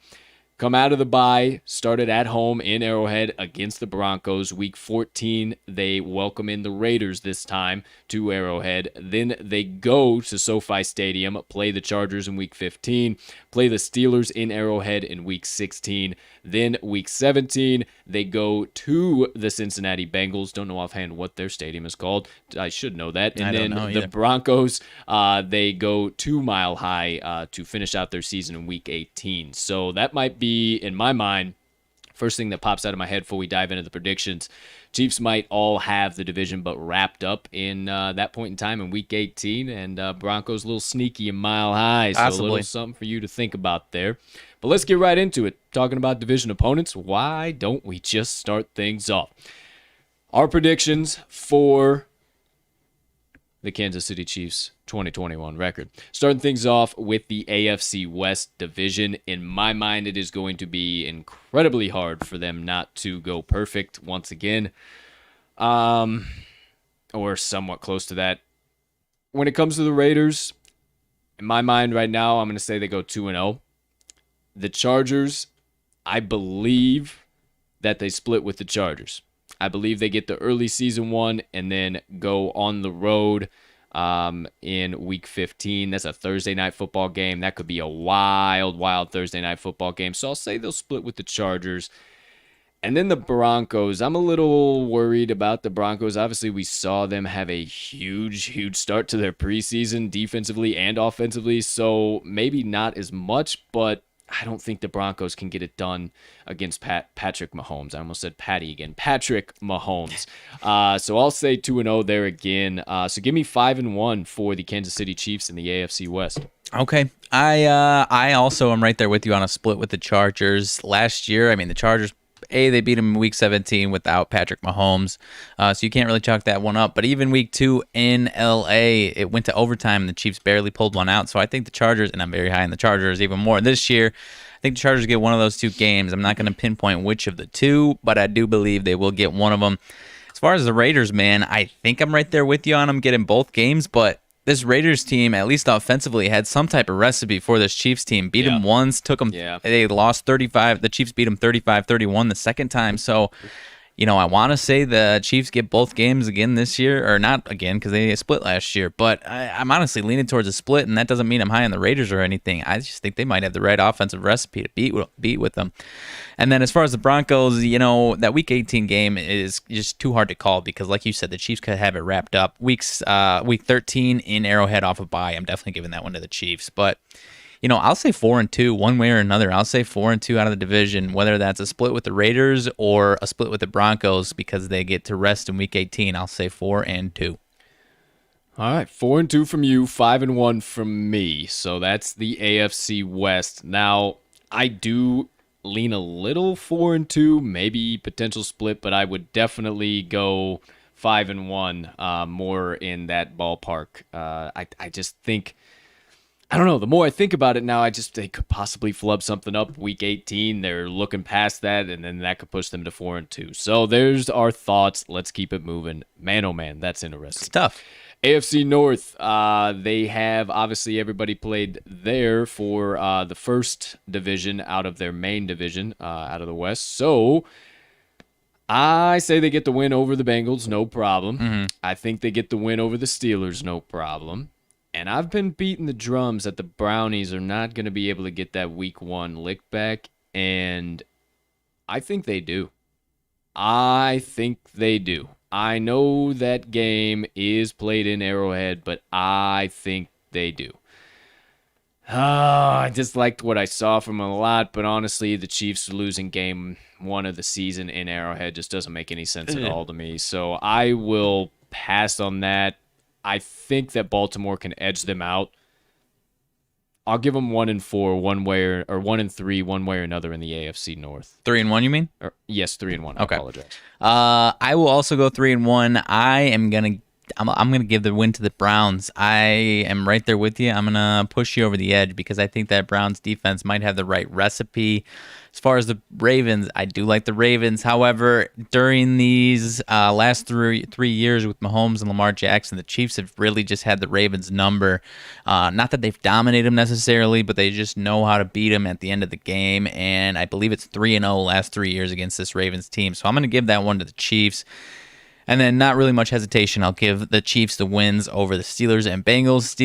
Come out of the bye, started at home in Arrowhead against the Broncos. Week 14, they welcome in the Raiders this time to Arrowhead. Then they go to SoFi Stadium, play the Chargers in week 15, play the Steelers in Arrowhead in week 16. Then week 17, they go to the Cincinnati Bengals. Don't know offhand what their stadium is called. I should know that. And then the Broncos, they go to Mile High to finish out their season in week 18. So that might be, in my mind, first thing that pops out of my head before we dive into the predictions. Chiefs might all have the division but wrapped up in that point in time in week 18, and Broncos a little sneaky in Mile High. So a little something for you to think about there. But let's get right into it. Talking about division opponents, why don't we just start things off? Our predictions for the Kansas City Chiefs 2021 record. Starting things off with the AFC West division. In my mind, it is going to be incredibly hard for them not to go perfect once again, or somewhat close to that. When it comes to the Raiders, in my mind right now, I'm going to say they go 2-0. The Chargers, I believe that they split with the Chargers. I believe they get the early season one and then go on the road in week 15. That's a Thursday night football game. That could be a wild, wild Thursday night football game. So I'll say they'll split with the Chargers. And then the Broncos, I'm a little worried about the Broncos. Obviously, we saw them have a huge, huge start to their preseason defensively and offensively. So maybe not as much, but I don't think the Broncos can get it done against Patrick Mahomes. I almost said Patty again. Patrick Mahomes. So I'll say 2-0 there again. So give me 5-1 for the Kansas City Chiefs in the AFC West. Okay. I also am right there with you on a split with the Chargers. Last year, I mean, the Chargers, they beat him in week 17 without Patrick Mahomes. So you can't really chalk that one up. But even week 2 in LA, it went to overtime and the Chiefs barely pulled one out. So I think the Chargers, and I'm very high in the Chargers even more this year, I think the Chargers get one of those 2 games. I'm not going to pinpoint which of the 2, but I do believe they will get one of them. As far as the Raiders, man, I think I'm right there with you on them getting both games, but this Raiders team, at least offensively, had some type of recipe for this Chiefs team. Beat them once, took them. They lost 35. The Chiefs beat them 35-31 the second time. So, you know, I want to say the Chiefs get both games again this year, or not again because they split last year. But I'm honestly leaning towards a split, and that doesn't mean I'm high on the Raiders or anything. I just think they might have the right offensive recipe to beat with them. And then as far as the Broncos, you know, that Week 18 game is just too hard to call because, like you said, the Chiefs could have it wrapped up. Week 13 in Arrowhead off a bye, I'm definitely giving that one to the Chiefs. But, you know, I'll say 4-2 one way or another. I'll say 4-2 out of the division, whether that's a split with the Raiders or a split with the Broncos because they get to rest in Week 18. I'll say 4-2. All right, 4-2 from you, 5-1 from me. So that's the AFC West. Now, I do lean a little 4-2, maybe potential split, but I would definitely go 5-1, more in that ballpark. I just think I don't know. The more I think about it now, they could possibly flub something up week 18. They're looking past that, and then that could push them to 4-2. So there's our thoughts. Let's keep it moving. Man, oh man, that's interesting. It's tough. AFC North, they have obviously everybody played there for the first division out of their main division out of the West. So I say they get the win over the Bengals, no problem. Mm-hmm. I think they get the win over the Steelers, no problem. And I've been beating the drums that the Brownies are not going to be able to get that week 1 lick back, and I think they do. I think they do. I know that game is played in Arrowhead, but I think they do. I just liked what I saw from them a lot, but honestly, the Chiefs losing game 1 of the season in Arrowhead just doesn't make any sense at all to me. So I will pass on that. I think that Baltimore can edge them out. I'll give them 1-4 one way or 1-3 one way or another in the AFC North. 3-1, you mean? Yes, 3-1. I apologize. I will also go 3-1. I'm gonna give the win to the Browns. I am right there with you. I'm gonna push you over the edge because I think that Browns defense might have the right recipe. As far as the Ravens, I do like the Ravens. However, during these last 3 years with Mahomes and Lamar Jackson, the Chiefs have really just had the Ravens' number. Not that they've dominated them necessarily, but they just know how to beat them at the end of the game. And I believe it's 3-0 last 3 years against this Ravens team. So I'm going to give that one to the Chiefs. And then, not really much hesitation, I'll give the Chiefs the wins over the Steelers and Bengals.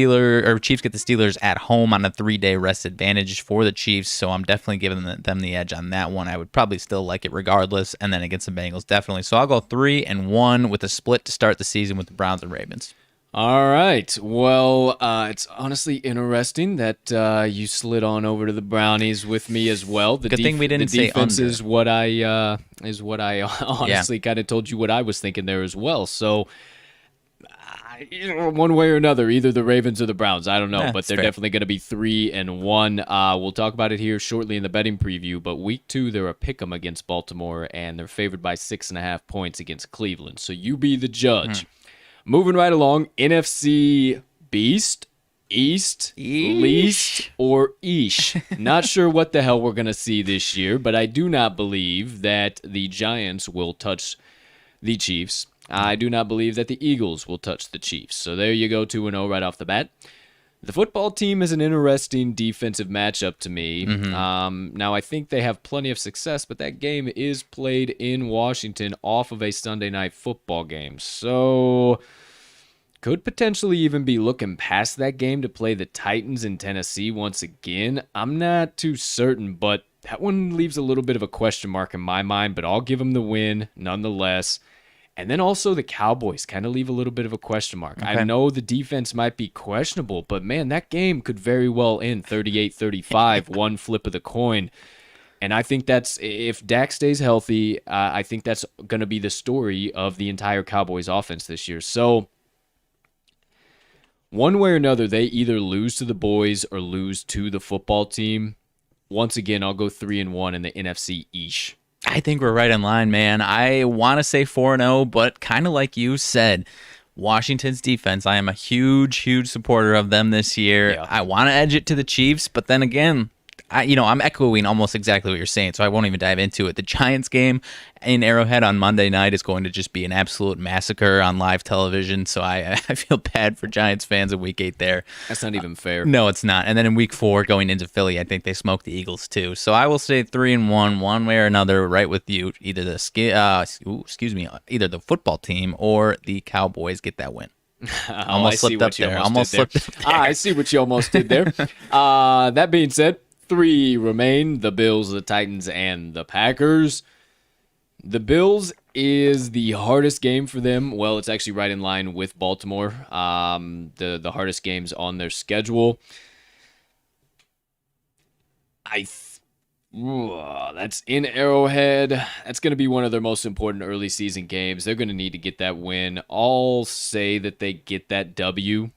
Chiefs get the Steelers at home on a 3-day rest advantage for the Chiefs, so I'm definitely giving them the edge on that one. I would probably still like it regardless, and then against the Bengals, definitely. So I'll go 3-1 with a split to start the season with the Browns and Ravens. All right. Well, it's honestly interesting that you slid on over to the Brownies with me as well. Good thing we didn't say defense under. is what I honestly kind of told you what I was thinking there as well. So one way or another, either the Ravens or the Browns, I don't know, but they're definitely going to be 3-1. We'll talk about it here shortly in the betting preview. But week 2, they're a pick'em against Baltimore, and they're favored by 6.5 points against Cleveland. So you be the judge. Moving right along, NFC Beast, East, Least, or Eesh. Not sure what the hell we're going to see this year, but I do not believe that the Giants will touch the Chiefs. I do not believe that the Eagles will touch the Chiefs. So there you go, 2-0 right off the bat. The football team is an interesting defensive matchup to me. Now, I think they have plenty of success, but that game is played in Washington off of a Sunday night football game. So could potentially even be looking past that game to play the Titans in Tennessee once again. I'm not too certain, but that one leaves a little bit of a question mark in my mind, but I'll give them the win nonetheless. And then also the Cowboys kind of leave a little bit of a question mark. Okay. I know the defense might be questionable, but man, that game could very well end 38-35, one flip of the coin. And I think that's, if Dak stays healthy, I think that's going to be the story of the entire Cowboys offense this year. So one way or another, they either lose to the boys or lose to the football team. Once again, I'll go 3-1 in the NFC East. I think we're right in line, man. I want to say 4-0, but kind of like you said, Washington's defense, I am a huge, huge supporter of them this year. Yeah. I want to edge it to the Chiefs, but then again, I'm echoing almost exactly what you're saying, so I won't even dive into it. The Giants game in Arrowhead on Monday night is going to just be an absolute massacre on live television, so I feel bad for Giants fans in Week 8 there. That's not even fair. No, it's not. And then in Week 4, going into Philly, I think they smoked the Eagles too. So I will say 3-1, one way or another, right with you. Either either the football team or the Cowboys get that win. Almost slipped up there. I see what you almost did there. That being said, 3 remain: the Bills, the Titans, and the Packers. The Bills is the hardest game for them. Well, it's actually right in line with Baltimore. The hardest games on their schedule. That's in Arrowhead. That's going to be one of their most important early season games. They're going to need to get that win. I'll say that they get that W.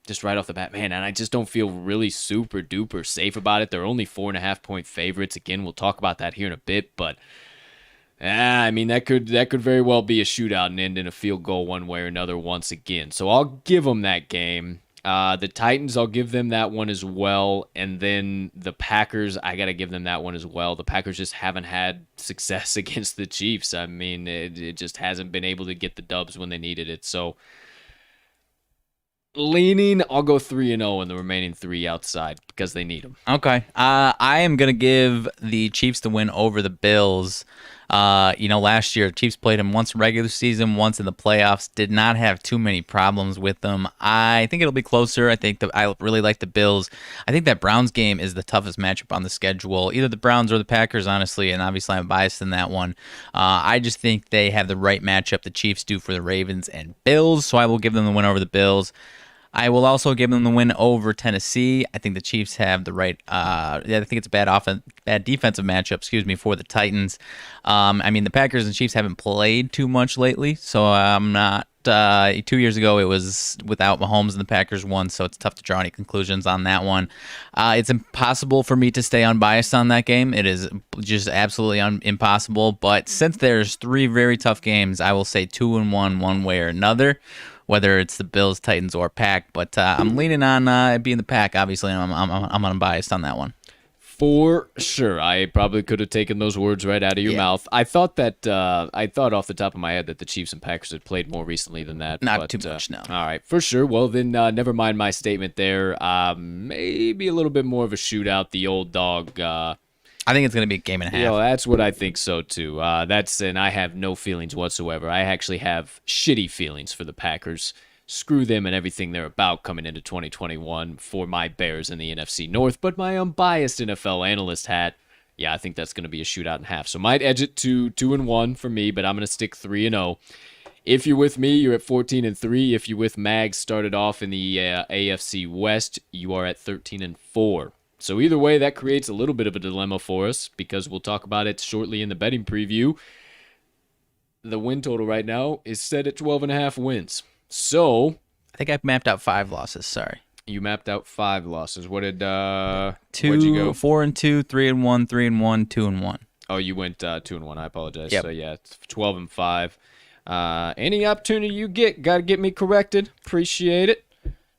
Just right off the bat, man, and I just don't feel really super duper safe about it. They're only 4.5 point favorites. Again, we'll talk about that here in a bit, but I mean that could very well be a shootout and end in a field goal one way or another once again. So I'll give them that game. The Titans, I'll give them that one as well. And then the Packers, I got to give them that one as well. The Packers just haven't had success against the Chiefs. I mean, it just hasn't been able to get the dubs when they needed it. So leaning, I'll go 3-0 and the remaining 3 outside because they need them. Okay. I am going to give the Chiefs the win over the Bills. Last year, Chiefs played them once in regular season, once in the playoffs. Did not have too many problems with them. I think it'll be closer. I really like the Bills. I think that Browns game is the toughest matchup on the schedule. Either the Browns or the Packers, honestly, and obviously I'm biased in that one. I just think they have the right matchup. The Chiefs do for the Ravens and Bills, so I will give them the win over the Bills. I will also give them the win over Tennessee. I think the Chiefs have the right. I think it's a bad defensive matchup. For the Titans. The Packers and Chiefs haven't played too much lately, so I'm not. 2 years ago, it was without Mahomes and the Packers won, so it's tough to draw any conclusions on that one. It's impossible for me to stay unbiased on that game. It is just absolutely impossible. But since there's 3 very tough games, I will say 2-1 one way or another, whether it's the Bills, Titans, or Pack. But I'm leaning on it being the Pack, obviously, and I'm unbiased on that one. For sure. I probably could have taken those words right out of your mouth. I thought off the top of my head that the Chiefs and Packers had played more recently than that. Not too much, no. All right, for sure. Well, then never mind my statement there. Maybe a little bit more of a shootout. The old dog. I think it's going to be a game and a half. That's what I think so, too. And I have no feelings whatsoever. I actually have shitty feelings for the Packers. Screw them and everything they're about coming into 2021 for my Bears in the NFC North. But my unbiased NFL analyst hat, I think that's going to be a shootout and a half. So might edge it to 2-1 for me, but I'm going to stick 3-0. If you're with me, you're at 14-3. If you're with Mags, started off in the AFC West, you are at 13-4. So either way, that creates a little bit of a dilemma for us because we'll talk about it shortly in the betting preview. The win total right now is set at 12.5 wins. So I think I've mapped out 5 losses. Sorry, you mapped out 5 losses. What did 2, what'd you go? 4-2, 3-1, 3-1, 2-1. Oh, you went 2-1. I apologize. Yep. So it's 12-5. Any opportunity you get, gotta get me corrected. Appreciate it.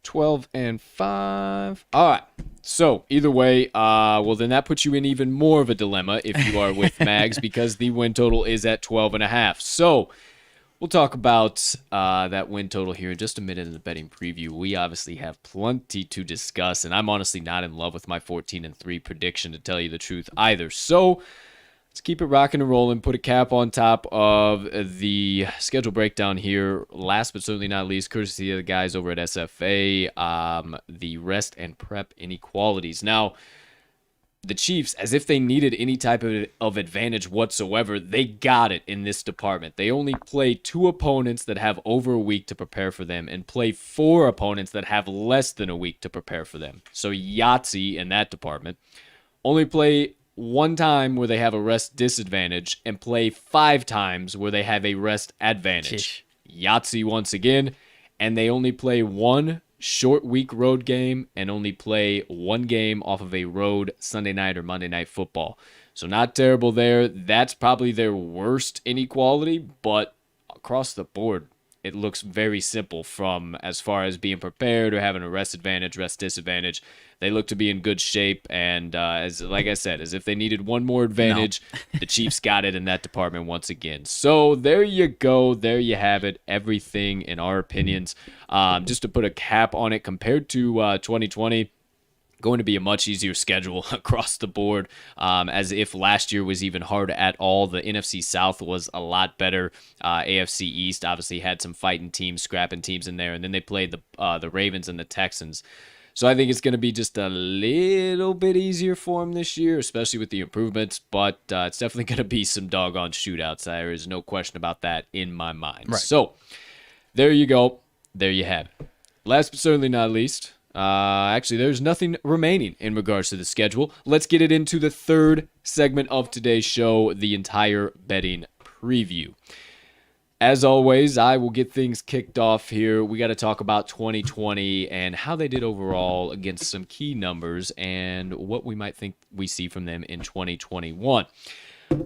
12-5. All right. So either way, then that puts you in even more of a dilemma if you are with Mags because the win total is at 12.5. So we'll talk about that win total here in just a minute in the betting preview. We obviously have plenty to discuss, and I'm honestly not in love with my 14-3 prediction, to tell you the truth, either. So let's keep it rocking and rolling, put a cap on top of the schedule breakdown here. Last but certainly not least, courtesy of the guys over at SFA, the rest and prep inequalities. Now, the Chiefs, as if they needed any type of advantage whatsoever, they got it in this department. They only play 2 opponents that have over a week to prepare for them and play 4 opponents that have less than a week to prepare for them. So Yahtzee in that department. Only play 1 time where they have a rest disadvantage and play 5 times where they have a rest advantage. Yahtzee once again, and they only play 1 short week road game and only play 1 game off of a road Sunday night or Monday night football. So not terrible there. That's probably their worst inequality, but across the board, it looks very simple from as far as being prepared or having a rest advantage, rest disadvantage. They look to be in good shape, and like I said, as if they needed 1 more advantage, the Chiefs got it in that department once again. So there you go. There you have it. Everything in our opinions. Just to put a cap on it, compared to 2020, going to be a much easier schedule across the board, as if last year was even hard at all. The NFC South was a lot better. AFC East obviously had some fighting teams, scrapping teams in there, and then they played the Ravens and the Texans. So I think it's going to be just a little bit easier for them this year, especially with the improvements, but it's definitely going to be some doggone shootouts. There is no question about that in my mind. Right. So there you go. There you have it. Last but certainly not least, actually, there's nothing remaining in regards to the schedule. Let's get it into the 3rd segment of today's show, the entire betting preview. As always, I will get things kicked off here. We got to talk about 2020 and how they did overall against some key numbers and what we might think we see from them in 2021.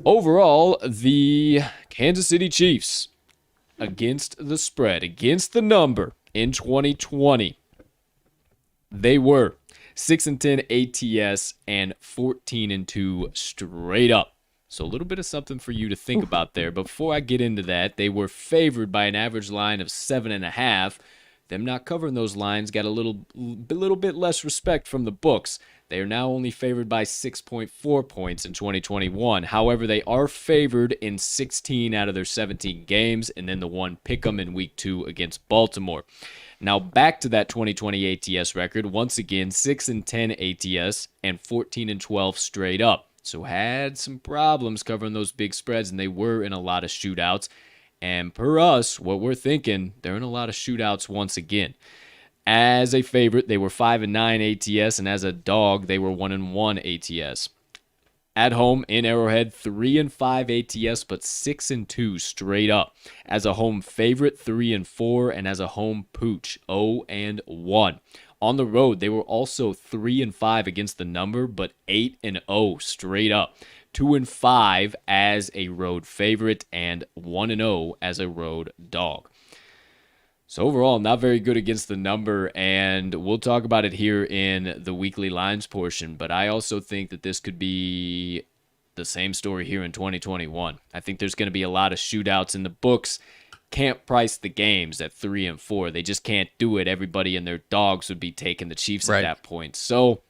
Overall, the Kansas City Chiefs against the spread, against the number in 2020, They were 6-10 ATS and 14-2 straight up. So a little bit of something for you to think about there. Before I get into that, they were favored by an average line of 7.5. Them not covering those lines got a little bit less respect from the books. They are now only favored by 6.4 points in 2021. However, they are favored in 16 out of their 17 games, and then the one pick'em in week 2 against Baltimore. Now back to that 2020 ATS record. Once again, 6-10 ATS and 14-12 straight up. So had some problems covering those big spreads, and they were in a lot of shootouts. And per us, what we're thinking, they're in a lot of shootouts once again. As a favorite, they were 5-9 ATS, and as a dog, they were 1-1 ATS. At home in Arrowhead, 3-5 ATS, but 6-2 straight up. As a home favorite, 3-4, and as a home pooch, 0-1. On the road, they were also 3-5 against the number, but 8-0 straight up. 2-5 as a road favorite, and 1-0 as a road dog. So overall, not very good against the number, and we'll talk about it here in the weekly lines portion, but I also think that this could be the same story here in 2021. I think there's going to be a lot of shootouts in the books. Can't price the games at 3-4. They just can't do it. Everybody and their dogs would be taking the Chiefs at that point. So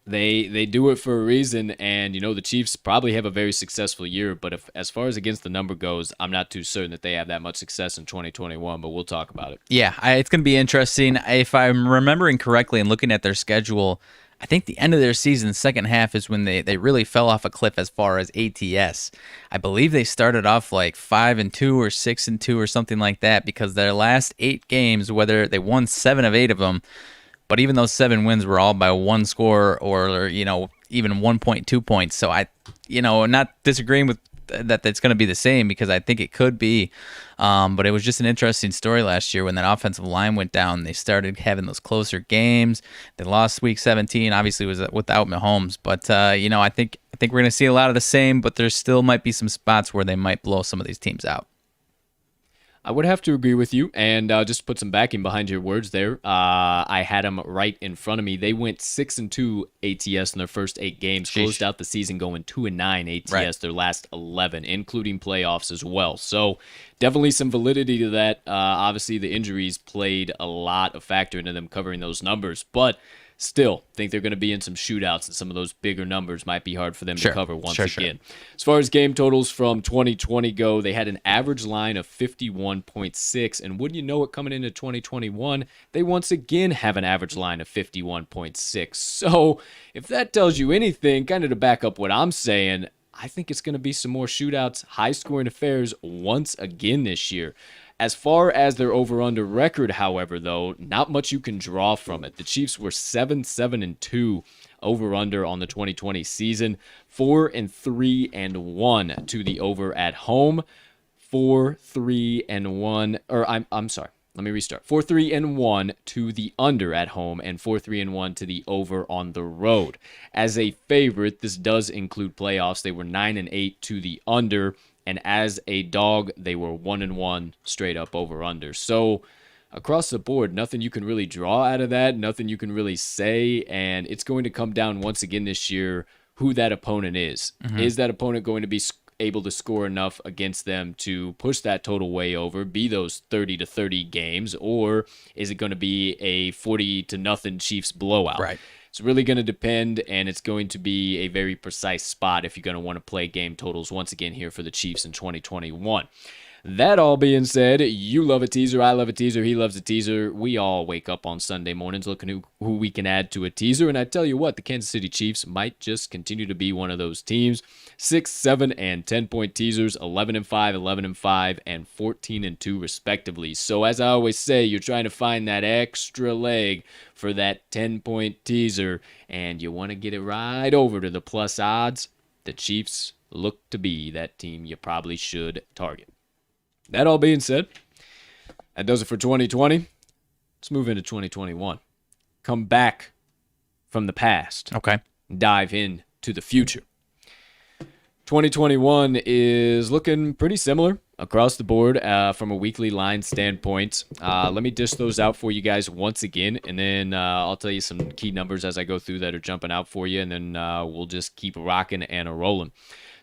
they do it for a reason, and the Chiefs probably have a very successful year, but as far as against the number goes, I'm not too certain that they have that much success in 2021, but we'll talk about it. Yeah, it's going to be interesting. If I'm remembering correctly and looking at their schedule, I think the end of their season, second half, is when they really fell off a cliff as far as ATS. I believe they started off like 5-2 or 6-2 or something like that, because their last 8 games, whether they won 7 of 8 of them, but even those 7 wins were all by 1 score or even 1.2 points. So not disagreeing with that that's going to be the same, because I think it could be. But it was just an interesting story last year when that offensive line went down. They started having those closer games. They lost week 17. Obviously, it was without Mahomes. But I think we're going to see a lot of the same. But there still might be some spots where they might blow some of these teams out. I would have to agree with you, and just to put some backing behind your words there, I had them right in front of me. They went 6-2 ATS in their first 8 games, closed out the season going 2-9 ATS their last 11, including playoffs as well. So definitely some validity to that. Obviously, the injuries played a lot of factor into them covering those numbers, but still think they're going to be in some shootouts, and some of those bigger numbers might be hard for them to cover once again. As far as game totals from 2020 go, they had an average line of 51.6, and wouldn't you know it, coming into 2021, they once again have an average line of 51.6. So if that tells you anything, kind of to back up what I'm saying, I think it's going to be some more shootouts, high-scoring affairs once again this year. As far as their over-under record, however, though, not much you can draw from it. The Chiefs were 7-7-2 over-under on the 2020 season, 4-3-1 to the over at home, 4-3-1, or I'm sorry. Let me restart. 4-3-1 to the under at home, and 4-3-1 to the over on the road. As a favorite, this does include playoffs. They were 9-8 to the under, and as a dog, they were 1-1 straight up over under. So across the board, nothing you can really draw out of that, nothing you can really say, and it's going to come down once again this year who that opponent is. Mm-hmm. Is that opponent going to be able to score enough against them to push that total way over, be those 30-30 games, or is it going to be a 40-0 Chiefs blowout? Right. It's really going to depend, and it's going to be a very precise spot if you're going to want to play game totals once again here for the Chiefs in 2021. That all being said, you love a teaser, I love a teaser, he loves a teaser. We all wake up on Sunday mornings looking who we can add to a teaser, and I tell you what, the Kansas City Chiefs might just continue to be one of those teams. 6, 7, and 10-point teasers, 11-5, 11-5, and 14-2 respectively. So as I always say, you're trying to find that extra leg for that 10-point teaser, and you want to get it right over to the plus odds. The Chiefs look to be that team you probably should target. That all being said, that does it for 2020. Let's move into 2021. Come back from the past. Okay. Dive into the future. 2021 is looking pretty similar across the board from a weekly line standpoint. Let me dish those out for you guys once again, and then I'll tell you some key numbers as I go through that are jumping out for you, and then we'll just keep rocking and rolling.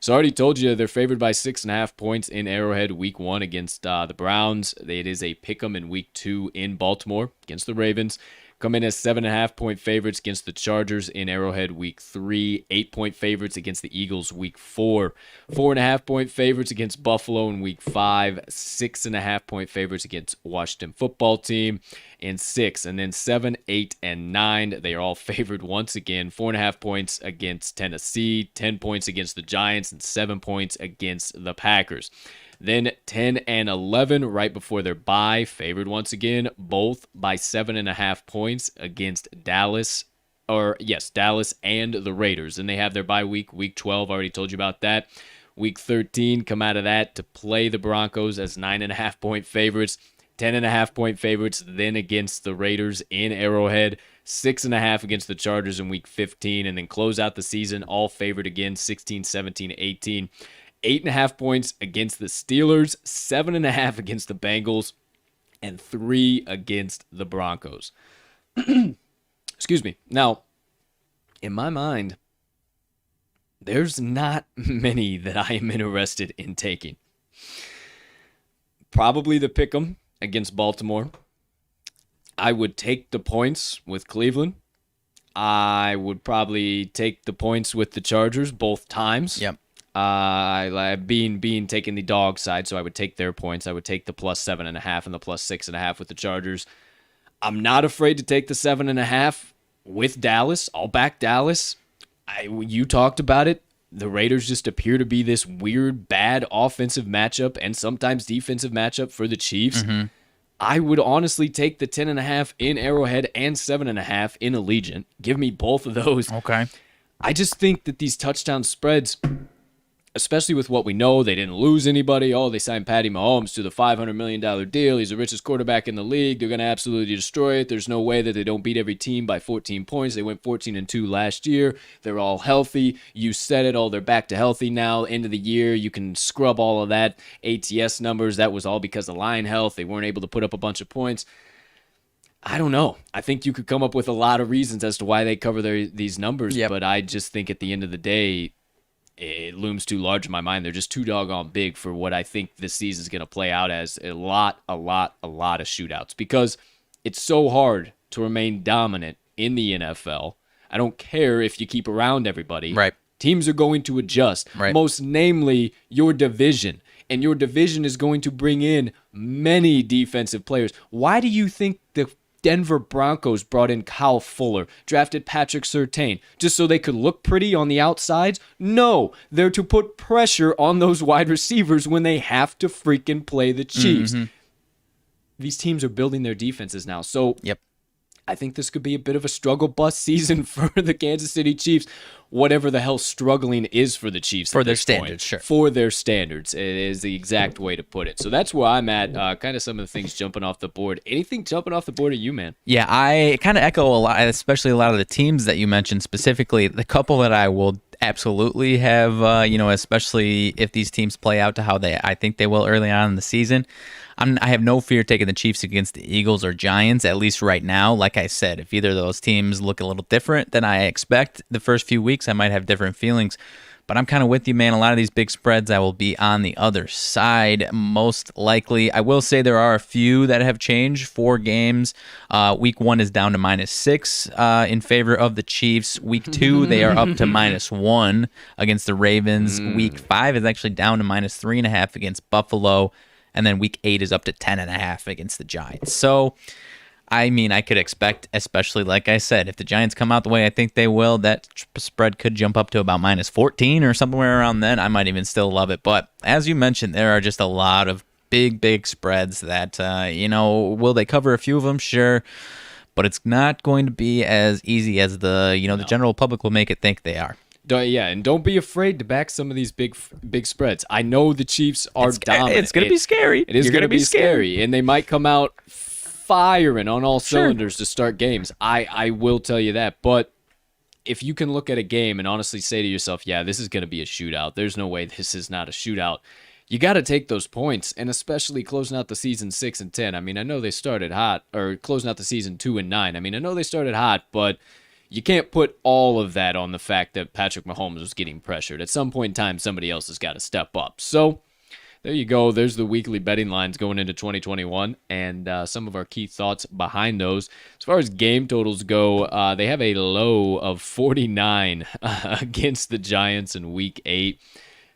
So I already told you they're favored by 6.5 points in Arrowhead week 1 against the Browns. It is a pick'em in week 2 in Baltimore against the Ravens. Come in as 7.5 point favorites against the Chargers in Arrowhead week 3, 8 point favorites against the Eagles week 4, 4.5 point favorites against Buffalo in week 5, 6.5 point favorites against Washington football team in 6, and then 7, 8, and 9. They are all favored once again. 4.5 points against Tennessee, 10 points against the Giants, and 7 points against the Packers. Then 10 and 11 right before their bye, favored once again, both by 7.5 points against Dallas and the Raiders. And they have their bye week 12, already told you about that. Week 13, come out of that to play the Broncos as 9.5 point favorites, 10.5 point favorites, then against the Raiders in Arrowhead, 6.5 against the Chargers in week 15, and then close out the season all favored again, 16, 17, 18. 8.5 points against the Steelers, 7.5 against the Bengals, and 3 against the Broncos. Excuse me. Now, in my mind, there's not many that I am interested in taking. Probably the pick'em against Baltimore. I would take the points with Cleveland. I would probably take the points with the Chargers both times. Yep. Being taking the dog side, so I would take their points. I would take the plus 7.5 and the plus 6.5 with the Chargers. I'm not afraid to take the 7.5 with Dallas. I'll back Dallas. You talked about it. The Raiders just appear to be this weird, bad offensive matchup and sometimes defensive matchup for the Chiefs. Mm-hmm. I would honestly take the 10.5 in Arrowhead and 7.5 in Allegiant. Give me both of those. Okay. I just think that these touchdown spreads, especially with what we know, they didn't lose anybody. Oh, they signed Patty Mahomes to the $500 million deal. He's the richest quarterback in the league. They're going to absolutely destroy it. There's no way that they don't beat every team by 14 points. They went 14-2 last year. They're all healthy. You said it. Oh, they're back to healthy now. End of the year, you can scrub all of that ATS numbers. That was all because of line health. They weren't able to put up a bunch of points. I don't know. I think you could come up with a lot of reasons as to why they cover these numbers, but I just think at the end of the day, it looms too large in my mind. They're just too doggone big for what I think this season is going to play out as a lot of shootouts, because it's so hard to remain dominant in the NFL. I don't care if you keep around everybody. Right. Teams are going to adjust, most namely your division. And your division is going to bring in many defensive players. Why do you think the Denver Broncos brought in Kyle Fuller, drafted Patrick Surtain, just so they could look pretty on the outsides? No, they're to put pressure on those wide receivers when they have to freaking play the Chiefs. Mm-hmm. These teams are building their defenses now. So I think this could be a bit of a struggle bus season for the Kansas City Chiefs. Whatever the hell struggling is for the Chiefs for their standards, sure. For their standards is the exact way to put it. So that's where I'm at. Kind of some of the things jumping off the board. Anything jumping off the board at you, man? Yeah, I kind of echo a lot, especially a lot of the teams that you mentioned specifically. The couple that I will absolutely have, especially if these teams play out to how I think they will early on in the season. I have no fear taking the Chiefs against the Eagles or Giants, at least right now. Like I said, if either of those teams look a little different than I expect the first few weeks, I might have different feelings. But I'm kind of with you, man. A lot of these big spreads, I will be on the other side, most likely. I will say there are a few that have changed. 4 games. Week 1 is down to -6 in favor of the Chiefs. Week 2, they are up to -1 against the Ravens. Week 5 is actually down to -3.5 against Buffalo. And then week 8 is up to 10.5 against the Giants. So, I mean, I could expect, especially like I said, if the Giants come out the way I think they will, that spread could jump up to about -14 or somewhere around then. I might even still love it. But as you mentioned, there are just a lot of big spreads that, will they cover a few of them? Sure. But it's not going to be as easy as the general public will make it think they are. And don't be afraid to back some of these big spreads. I know the Chiefs are dominant. It's going to be scary. It is going to be scary, and they might come out firing on all cylinders to start games. I will tell you that. But if you can look at a game and honestly say to yourself, yeah, this is going to be a shootout. There's no way this is not a shootout. you got to take those points, and especially closing out the season 6-10. I mean, I know they started hot, or closing out the season 2-9. I mean, I know they started hot, but you can't put all of that on the fact that Patrick Mahomes was getting pressured. At some point in time, somebody else has got to step up. So there you go. There's the weekly betting lines going into 2021, and some of our key thoughts behind those. As far as game totals go, they have a low of 49 against the Giants in Week 8.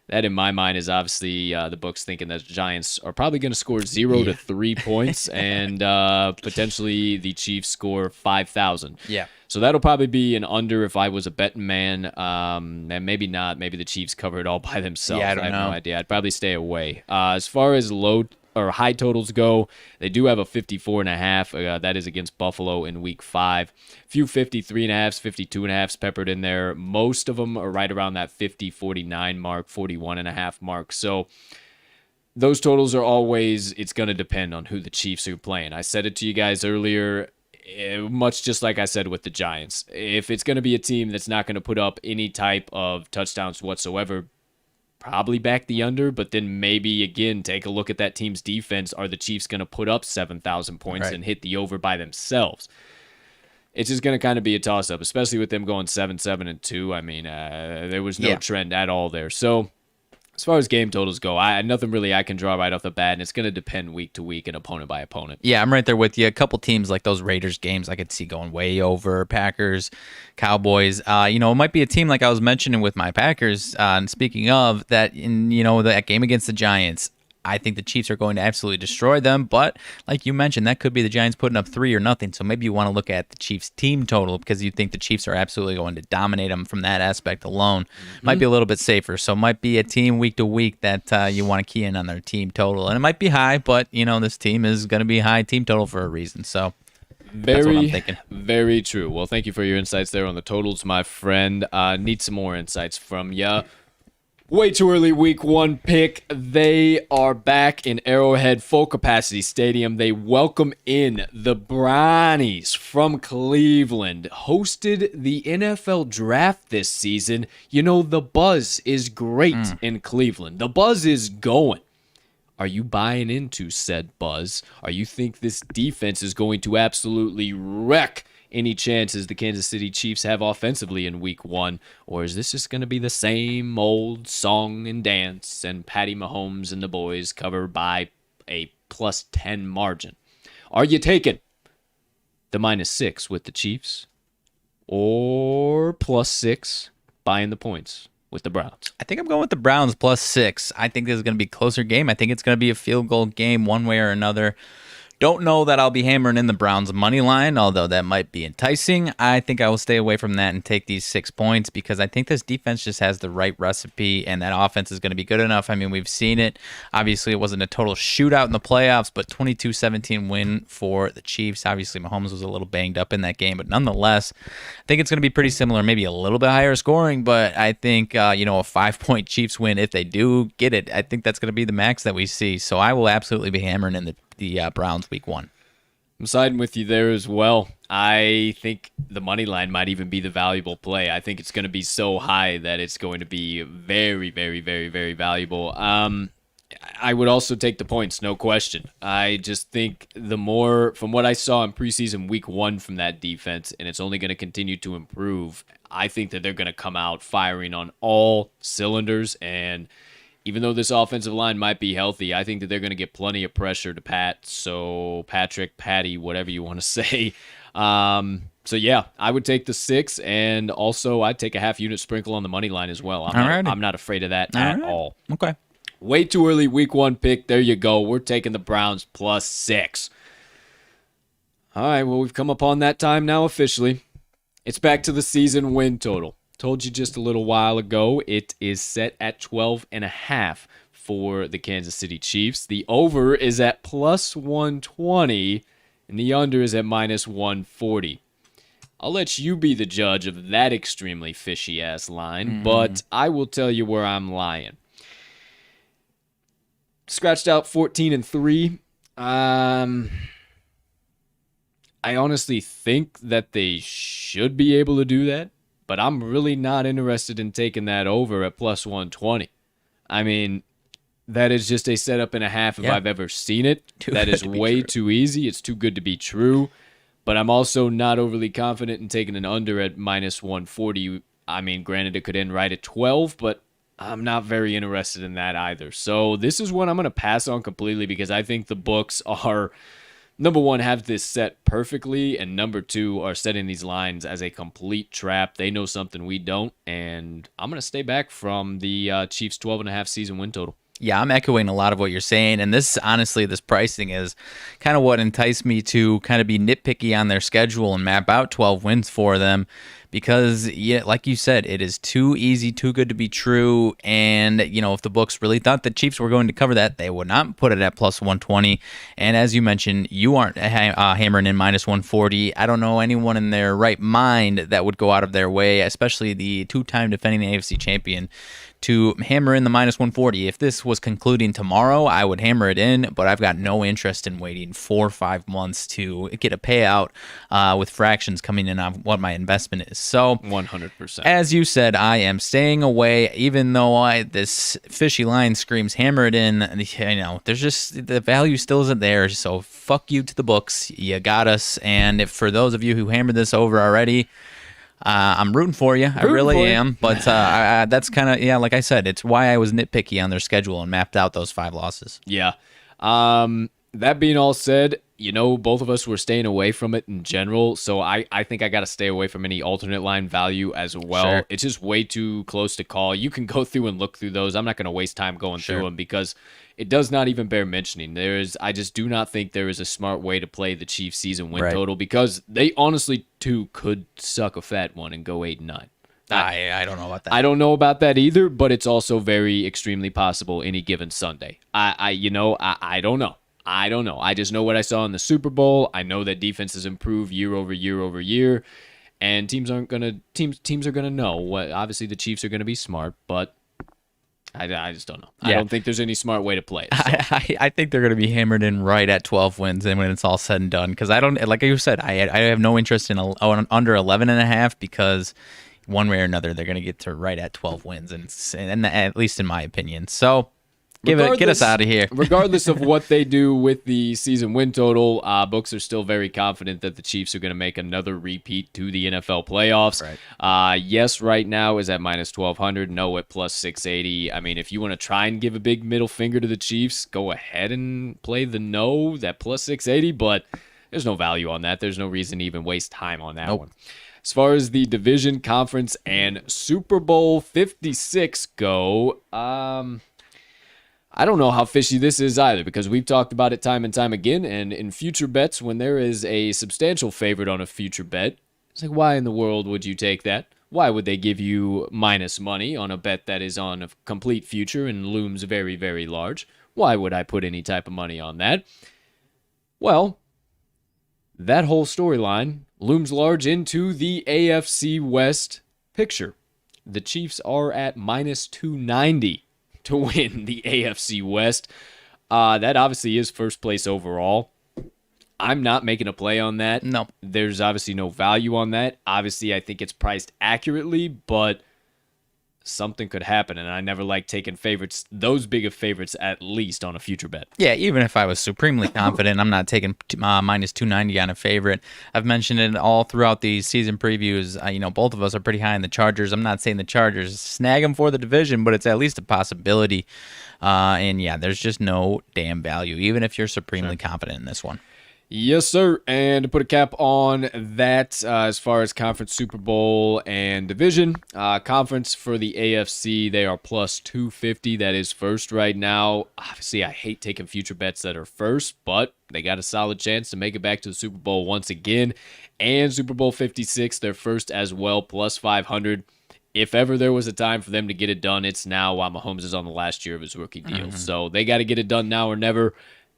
That, in my mind, is obviously the books thinking that the Giants are probably going to score 0 to 3 points, and potentially the Chiefs score 5,000. Yeah. So that'll probably be an under if I was a betting man, and maybe not. Maybe the Chiefs cover it all by themselves. Yeah, I have no idea. I'd probably stay away. As far as low or high totals go, they do have a 54.5. That is against Buffalo in Week 5. A few 53.5s, 52.5s peppered in there. Most of them are right around that 50, 49 mark, 41.5 mark. So those totals are always, it's going to depend on who the Chiefs are playing. I said it to you guys earlier, much just like I said with the Giants. If it's going to be a team that's not going to put up any type of touchdowns whatsoever, probably back the under, but then maybe, again, take a look at that team's defense. Are the Chiefs going to put up 7,000 points and hit the over by themselves? It's just going to kind of be a toss-up, especially with them going 7-7-2. I mean, there was no trend at all there. So as far as game totals go, nothing really I can draw right off the bat, and it's going to depend week to week and opponent by opponent. Yeah, I'm right there with you. A couple teams like those Raiders games I could see going way over. Packers, Cowboys. It might be a team like I was mentioning with my Packers. And speaking of that, in that game against the Giants, I think the Chiefs are going to absolutely destroy them. But like you mentioned, that could be the Giants putting up 3 or nothing. So maybe you want to look at the Chiefs team total because you think the Chiefs are absolutely going to dominate them from that aspect alone. Might be a little bit safer. So might be a team week to week that you want to key in on their team total. And it might be high, but this team is going to be high team total for a reason. So that's what I'm thinking. Very true. Well, thank you for your insights there on the totals, my friend. Need some more insights from you. Way too early week 1 pick. They are back in Arrowhead full capacity stadium. They welcome in the Brownies from Cleveland. Hosted the NFL draft this season. The buzz is great in Cleveland. The buzz is going. Are you buying into said buzz? Are you think this defense is going to absolutely wreck any chances the Kansas City Chiefs have offensively in week 1? Or is this just going to be the same old song and dance and Patty Mahomes and the boys covered by a plus 10 margin? Are you taking the -6 with the Chiefs or +6 buying the points with the Browns? I think I'm going with the Browns +6. I think this is going to be a closer game. I think it's going to be a field goal game one way or another. Don't know that I'll be hammering in the Browns money line, although that might be enticing. I think I will stay away from that and take these 6 points because I think this defense just has the right recipe and that offense is going to be good enough. I mean, we've seen it. Obviously, it wasn't a total shootout in the playoffs, but 22-17 win for the Chiefs. Obviously, Mahomes was a little banged up in that game, but nonetheless, I think it's going to be pretty similar, maybe a little bit higher scoring, but I think, a 5-point Chiefs win, if they do get it, I think that's going to be the max that we see. So I will absolutely be hammering in the Browns week 1. I'm siding with you there as well. I think the money line might even be the valuable play. I think it's going to be so high that it's going to be very, very, very, very valuable. I would also take the points, no question. I just think the more, from what I saw in preseason week 1 from that defense, and it's only going to continue to improve, I think that they're going to come out firing on all cylinders. And even though this offensive line might be healthy, I think that they're going to get plenty of pressure to Pat. So Patrick, Patty, whatever you want to say. So yeah, I would take the 6, and also I'd take a half unit sprinkle on the money line as well. I'm not afraid of that at all. Okay. Way too early week 1 pick. There you go. We're taking the Browns +6. All right, well, we've come upon that time now officially. It's back to the season win total. Told you just a little while ago, it is set at 12.5 for the Kansas City Chiefs. The over is at +120, and the under is at -140. I'll let you be the judge of that extremely fishy-ass line, but I will tell you where I'm lying. Scratched out 14-3. I honestly think that they should be able to do that, but I'm really not interested in taking that over at +120. I mean, That is just a setup and a half if Yeah. I've ever seen it. Too That good is to be way true. too easy. It's too good to be true. But I'm also not overly confident in taking an under at minus 140. I mean, granted, it could end right at 12, but I'm not very interested in that either. So this is one I'm going to pass on completely because I think the books are, number one, have this set perfectly, and number two, are setting these lines as a complete trap. They know something we don't, and I'm going to stay back from the Chiefs 12.5 season win total. Yeah, I'm echoing a lot of what you're saying. And this, honestly, this pricing is kind of what enticed me to kind of be nitpicky on their schedule and map out 12 wins for them because, yeah, like you said, it is too easy, too good to be true. And, if the books really thought the Chiefs were going to cover that, they would not put it at plus 120. And as you mentioned, you aren't hammering in minus 140. I don't know anyone in their right mind that would go out of their way, especially the two-time defending AFC champion, to hammer in the minus 140. If this was concluding tomorrow, I would hammer it in, but I've got no interest in waiting 4 or 5 months to get a payout with fractions coming in on what my investment is. So 100%. as you said, I am staying away, even though this fishy line screams hammer it in. There's just, the value still isn't there. So fuck you to the books. You got us. And if for those of you who hammered this over already, I'm rooting for you. I really am. But that's kind of, like I said, it's why I was nitpicky on their schedule and mapped out those 5 losses. Yeah. That being all said, both of us were staying away from it in general. So I think I got to stay away from any alternate line value as well. Sure. It's just way too close to call. You can go through and look through those. I'm not going to waste time going through them because it does not even bear mentioning. I just do not think there is a smart way to play the Chiefs season win total because they honestly too could suck a fat one and go 8-9. I don't know about that. I don't know about that either, but it's also very extremely possible any given Sunday. I don't know. I don't know. I just know what I saw in the Super Bowl. I know that defenses improve year over year over year, and teams are gonna know what. Obviously, the Chiefs are gonna be smart, but I just don't know. Yeah. I don't think there's any smart way to play it. So. I think they're going to be hammered in right at 12 wins, and when it's all said and done, because I don't, like you said, I have no interest in under 11.5 because one way or another they're going to get to right at 12 wins, and at least in my opinion. So. Get us out of here. Regardless of what they do with the season win total, books are still very confident that the Chiefs are going to make another repeat to the NFL playoffs. Right. Yes, right now is at minus 1,200. No, at plus 680. I mean, if you want to try and give a big middle finger to the Chiefs, go ahead and play the no, that plus 680. But there's no value on that. There's no reason to even waste time on that one. As far as the division, conference, and Super Bowl 56 go, I don't know how fishy this is either because we've talked about it time and time again. And in future bets, when there is a substantial favorite on a future bet, it's like, why in the world would you take that? Why would they give you minus money on a bet that is on a complete future and looms very, very large? Why would I put any type of money on that? Well, that whole storyline looms large into the AFC West picture. The Chiefs are at minus 290. To win the AFC West. That obviously is first place overall. I'm not making a play on that. No. There's obviously no value on that. Obviously, I think it's priced accurately, but something could happen, and I never like taking favorites, those big of favorites at least on a future bet. Yeah, even if I was supremely confident, I'm not taking minus 290 on a favorite. I've mentioned it all throughout these season previews. Both of us are pretty high in the Chargers. I'm not saying the Chargers snag them for the division, but it's at least a possibility. And yeah, there's just no damn value, even if you're supremely confident in this one. Yes, sir. And to put a cap on that, as far as conference, Super Bowl, and division, conference for the AFC, they are plus 250. That is first right now. Obviously, I hate taking future bets that are first, but they got a solid chance to make it back to the Super Bowl once again. And Super Bowl 56, they're first as well, plus 500. If ever there was a time for them to get it done, it's now while Mahomes is on the last year of his rookie deal. So they got to get it done now or never.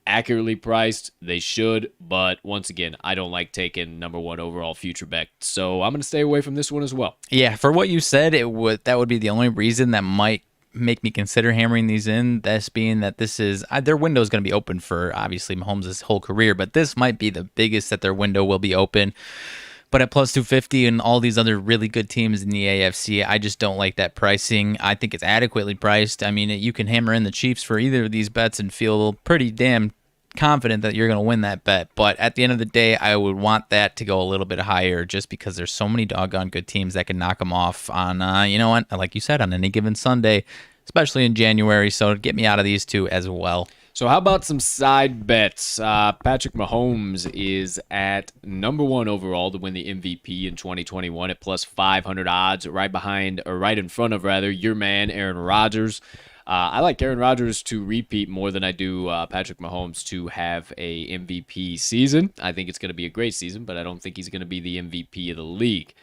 Accurately priced, they should, but once again, I don't like taking number one overall future bet, so I'm going to stay away from this one as well. Yeah, for what you said, that would be the only reason that might make me consider hammering these in. This being that this is their window is going to be open for obviously Mahomes' whole career, but this might be the biggest that their window will be open. But at plus 250 and all these other really good teams in the AFC, I just don't like that pricing. I think it's adequately priced. I mean, you can hammer in the Chiefs for either of these bets and feel pretty damn confident that you're going to win that bet. But at the end of the day, I would want that to go a little bit higher just because there's so many doggone good teams that can knock them off on, you know what, like you said, on any given Sunday, especially in January. So get me out of these two as well. So how about some side bets? Patrick Mahomes is at number 1 overall to win the MVP in 2021 at plus 500 odds, right behind, or right in front of, rather, your man, Aaron Rodgers. I like Aaron Rodgers to repeat more than I do Patrick Mahomes to have a MVP season. I think it's going to be a great season, but I don't think he's going to be the MVP of the league.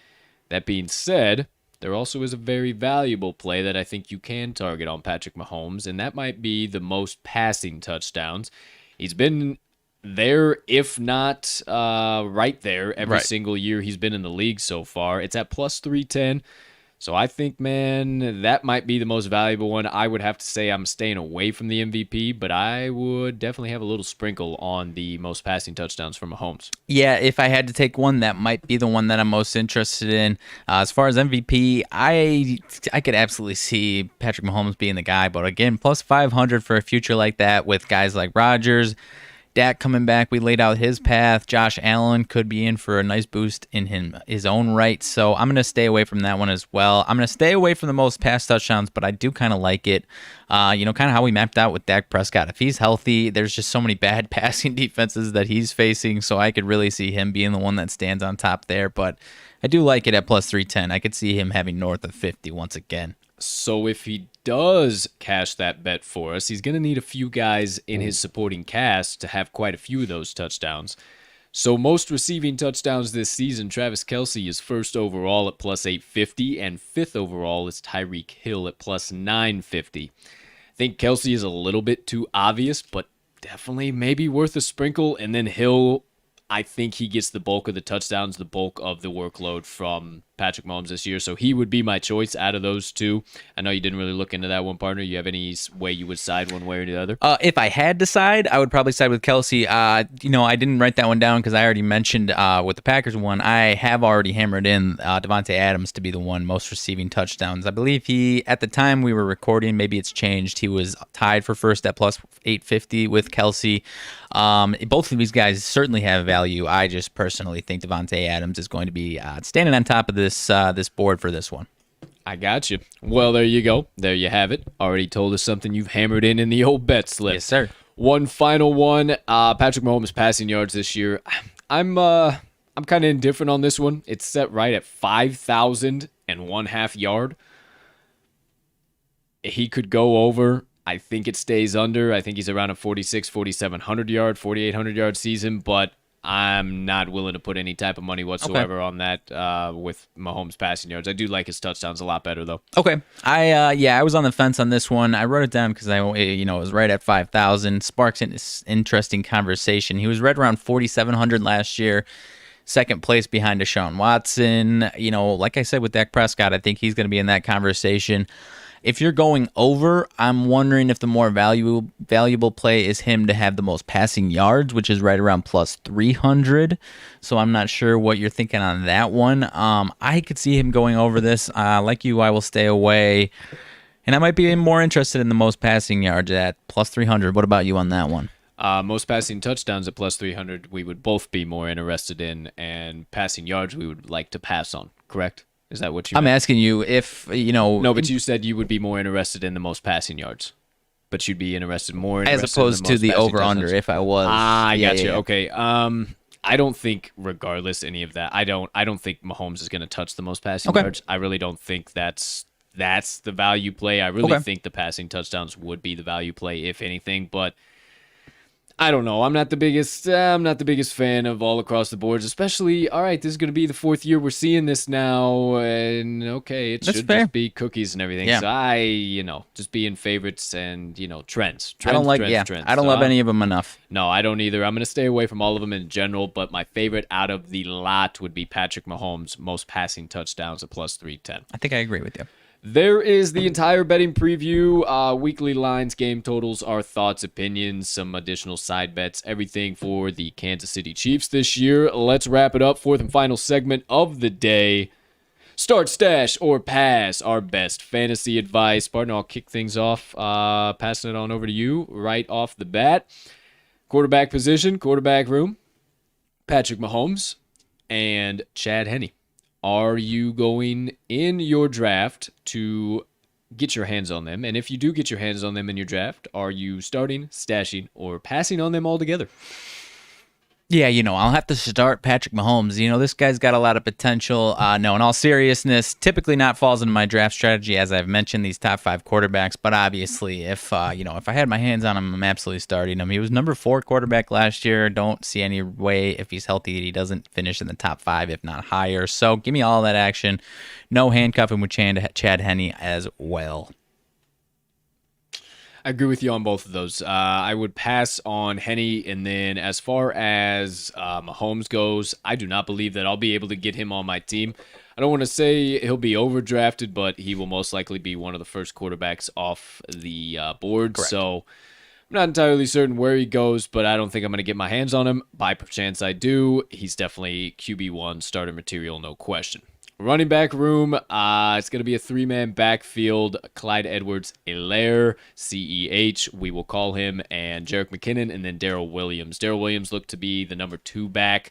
That being said, there also is a very valuable play that I think you can target on Patrick Mahomes, and that might be the most passing touchdowns. He's been there, if not right there, every single year he's been in the league so far. It's at plus 310. So I think, man, that might be the most valuable one. I would have to say I'm staying away from the MVP, but I would definitely have a little sprinkle on the most passing touchdowns from Mahomes. Yeah, if I had to take one, that might be the one that I'm most interested in. As far as MVP, I could absolutely see Patrick Mahomes being the guy. But again, plus 500 for a future like that with guys like Rodgers, Dak coming back, we laid out his path. Josh Allen could be in for a nice boost in his own right. So I'm going to stay away from that one as well. I'm going to stay away from the most pass touchdowns, but I do kind of like it. Kind of how we mapped out with Dak Prescott. If he's healthy, there's just so many bad passing defenses that he's facing. So I could really see him being the one that stands on top there. But I do like it at plus 310. I could see him having north of 50 once again. So if he does cash that bet for us, he's going to need a few guys in his supporting cast to have quite a few of those touchdowns. So most receiving touchdowns this season, Travis Kelce is first overall at plus 850, and fifth overall is Tyreek Hill at plus 950. I think Kelce is a little bit too obvious, but definitely maybe worth a sprinkle. And then Hill, I think he gets the bulk of the touchdowns, the bulk of the workload from Patrick Mahomes this year. So he would be my choice out of those two. I know you didn't really look into that one, partner. You have any way you would side one way or the other? If I had to side, I would probably side with Kelce. I didn't write that one down because I already mentioned with the Packers one, I have already hammered in Davante Adams to be the one most receiving touchdowns. I believe he, at the time we were recording, maybe it's changed, he was tied for first at plus 850 with Kelce. Both of these guys certainly have value. I just personally think Davante Adams is going to be standing on top of this board for this one. I got you. Well, there you go. There you have it. Already told us something you've hammered in the old bet slip. Yes, sir. One final one. Patrick Mahomes passing yards this year. I'm kind of indifferent on this one. It's set right at 5,001.5 yard. He could go over. I think it stays under. I think he's around a 4,700 yard, 4,800 yard season, but I'm not willing to put any type of money whatsoever on that with Mahomes passing yards. I do like his touchdowns a lot better, though. Okay. I was on the fence on this one. I wrote it down because it was right at 5,000. Sparks an interesting conversation. He was right around 4,700 last year. Second place behind Deshaun Watson. Like I said with Dak Prescott, I think he's going to be in that conversation. If you're going over, I'm wondering if the more valuable play is him to have the most passing yards, which is right around plus 300. So I'm not sure what you're thinking on that one. I could see him going over this. Like you, I will stay away. And I might be more interested in the most passing yards at plus 300. What about you on that one? Most passing touchdowns at plus 300, we would both be more interested in, and passing yards we would like to pass on, correct? Is that what you meant? I'm asking you if, No, but you said you would be more interested in the most passing yards. But you'd be interested as opposed to the over-under if I was. I got you. Yeah. Okay. I don't think, regardless any of that, I don't think Mahomes is going to touch the most passing yards. I really don't think that's the value play. I really think the passing touchdowns would be the value play, if anything. But I don't know. I'm not the biggest fan of all across the boards, especially, all right, this is going to be the fourth year we're seeing this now, and okay, it should just be cookies and everything. Yeah. So I, just being favorites and, trends. I don't love any of them enough. No, I don't either. I'm going to stay away from all of them in general, but my favorite out of the lot would be Patrick Mahomes, most passing touchdowns at plus 310. I think I agree with you. There is the entire betting preview, weekly lines, game totals, our thoughts, opinions, some additional side bets, everything for the Kansas City Chiefs this year. Let's wrap it up. Fourth and final segment of the day. Start, stash, or pass, our best fantasy advice. Partner, I'll kick things off, passing it on over to you right off the bat. Quarterback position, quarterback room, Patrick Mahomes and Chad Henne. Are you going in your draft to get your hands on them? And if you do get your hands on them in your draft, are you starting, stashing, or passing on them altogether? Yeah, I'll have to start Patrick Mahomes. This guy's got a lot of potential. No, in all seriousness, typically not falls into my draft strategy, as I've mentioned, these top 5 quarterbacks. But obviously, if I had my hands on him, I'm absolutely starting him. He was number 4 quarterback last year. Don't see any way, if he's healthy, that he doesn't finish in the top 5, if not higher. So give me all that action. No handcuffing with Chad Henne as well. I agree with you on both of those. I would pass on Henne, and then as far as Mahomes goes, I do not believe that I'll be able to get him on my team. I don't want to say he'll be overdrafted, but he will most likely be one of the first quarterbacks off the board. Correct. So I'm not entirely certain where he goes, but I don't think I'm going to get my hands on him. By chance I do. He's definitely QB1 starter material, no question. Running back room, it's going to be a 3-man backfield. Clyde Edwards-Helaire, CEH, we will call him, and Jerick McKinnon, and then Darrell Williams. Darrell Williams looked to be the number 2 back.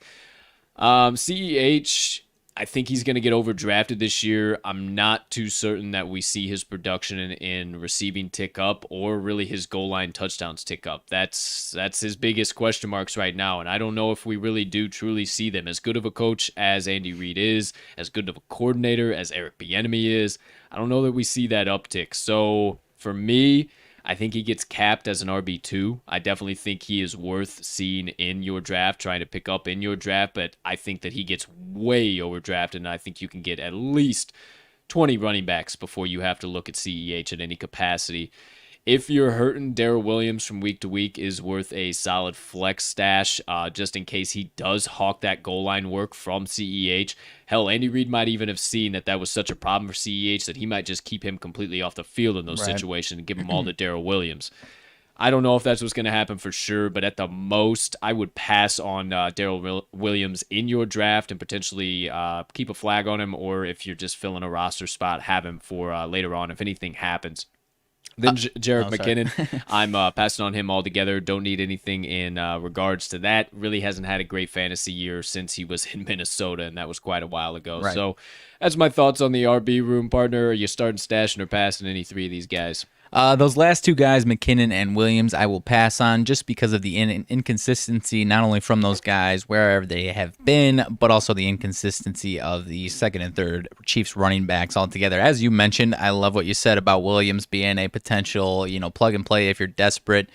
CEH, I think he's going to get overdrafted this year. I'm not too certain that we see his production in receiving tick up or really his goal line touchdowns tick up. That's his biggest question marks right now, and I don't know if we really do truly see them. As good of a coach as Andy Reid is, as good of a coordinator as Eric Bieniemy is, I don't know that we see that uptick. So for me, I think he gets capped as an RB2. I definitely think he is worth seeing in your draft, trying to pick up in your draft, but I think that he gets way overdrafted, and I think you can get at least 20 running backs before you have to look at CEH at any capacity. If you're hurting, Darrell Williams from week to week is worth a solid flex stash, just in case he does hawk that goal line work from CEH. Hell, Andy Reid might even have seen that was such a problem for CEH that he might just keep him completely off the field in those situations and give him all to Darrell Williams. I don't know if that's what's going to happen for sure, but at the most, I would pass on Darrell Williams in your draft and potentially keep a flag on him, or if you're just filling a roster spot, have him for later on if anything happens. Then Jerick McKinnon, I'm passing on him altogether. Don't need anything in regards to that. Really hasn't had a great fantasy year since he was in Minnesota, and that was quite a while ago. Right. So that's my thoughts on the RB room, partner. Are you starting, stashing, or passing any 3 of these guys? Those last 2 guys, McKinnon and Williams, I will pass on just because of the inconsistency, not only from those guys, wherever they have been, but also the inconsistency of the second and third Chiefs running backs altogether. As you mentioned, I love what you said about Williams being a potential, plug and play if you're desperate,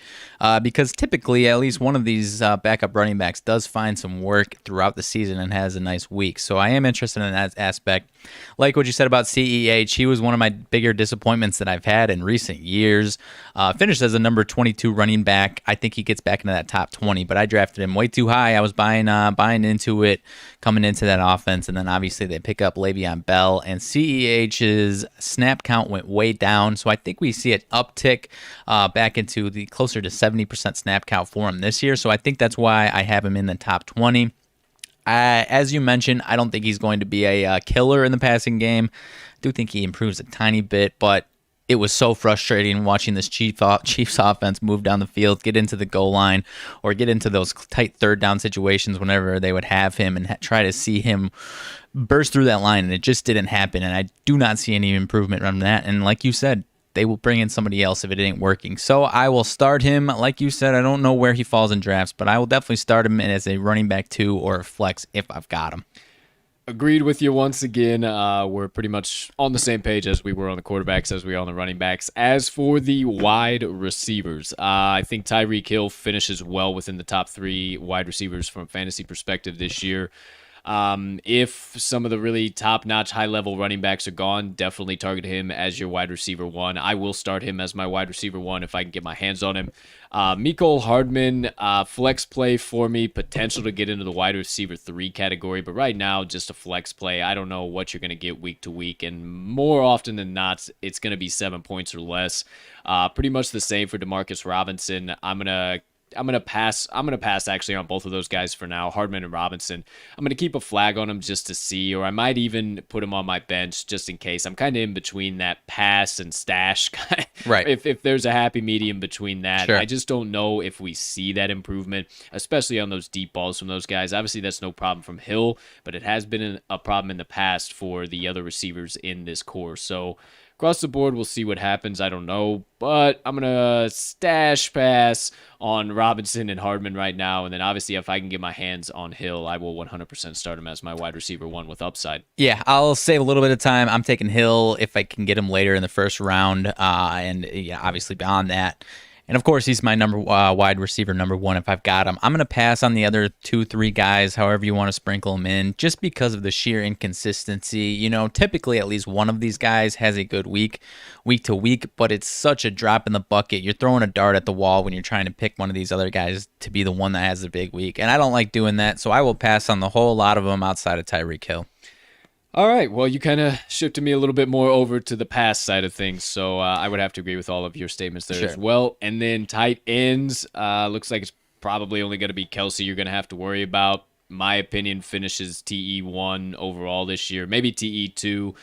because typically at least one of these backup running backs does find some work throughout the season and has a nice week. So I am interested in that aspect. Like what you said about CEH, he was one of my bigger disappointments that I've had in recent years. Finished as a number 22 running back. I think he gets back into that top 20, but I drafted him way too high. I was buying into it coming into that offense, and then obviously they pick up Le'Veon Bell, and CEH's snap count went way down, so I think we see an uptick back into the closer to 70% snap count for him this year, so I think that's why I have him in the top 20. As you mentioned, I don't think he's going to be a killer in the passing game. I do think he improves a tiny bit, but it was so frustrating watching this Chiefs offense move down the field, get into the goal line, or get into those tight third down situations whenever they would have him and try to see him burst through that line, and it just didn't happen, and I do not see any improvement from that. And like you said, they will bring in somebody else if it ain't working. So I will start him. Like you said, I don't know where he falls in drafts, but I will definitely start him as a running back 2 or a flex if I've got him. Agreed with you once again. We're pretty much on the same page as we were on the quarterbacks, as we are on the running backs. As for the wide receivers, I think Tyreek Hill finishes well within the top 3 wide receivers from a fantasy perspective this year. If some of the really top-notch, high-level running backs are gone, definitely target him as your wide receiver one. I will start him as my wide receiver one if I can get my hands on him. Mecole Hardman, flex play for me, potential to get into the wide receiver 3 category, but right now, just a flex play. I don't know what you're going to get week to week, and more often than not, it's going to be 7 points or less. Pretty much the same for Demarcus Robinson. I'm gonna pass actually on both of those guys for now, Hardman and Robinson. I'm gonna keep a flag on them just to see, or I might even put them on my bench just in case. I'm kind of in between that pass and stash. Right. If there's a happy medium between that, Sure. I just don't know if we see that improvement, especially on those deep balls from those guys. Obviously, that's no problem from Hill, but it has been a problem in the past for the other receivers in this core. So across the board, we'll see what happens. I don't know, but I'm going to stash pass on Robinson and Hardman right now. And then obviously, if I can get my hands on Hill, I will 100% start him as my wide receiver one with upside. Yeah, I'll save a little bit of time. I'm taking Hill if I can get him later in the first round, and yeah, obviously beyond that. And of course, he's my wide receiver number one if I've got him. I'm going to pass on the other 2-3 guys, however you want to sprinkle them in, just because of the sheer inconsistency. You know, typically at least one of these guys has a good week to week, but it's such a drop in the bucket. You're throwing a dart at the wall when you're trying to pick one of these other guys to be the one that has a big week. And I don't like doing that, so I will pass on the whole lot of them outside of Tyreek Hill. All right. Well, you kind of shifted me a little bit more over to the pass side of things, so I would have to agree with all of your statements there as well. And then tight ends, looks like it's probably only going to be Kelsey you're going to have to worry about. My opinion finishes TE1 overall this year, maybe TE2.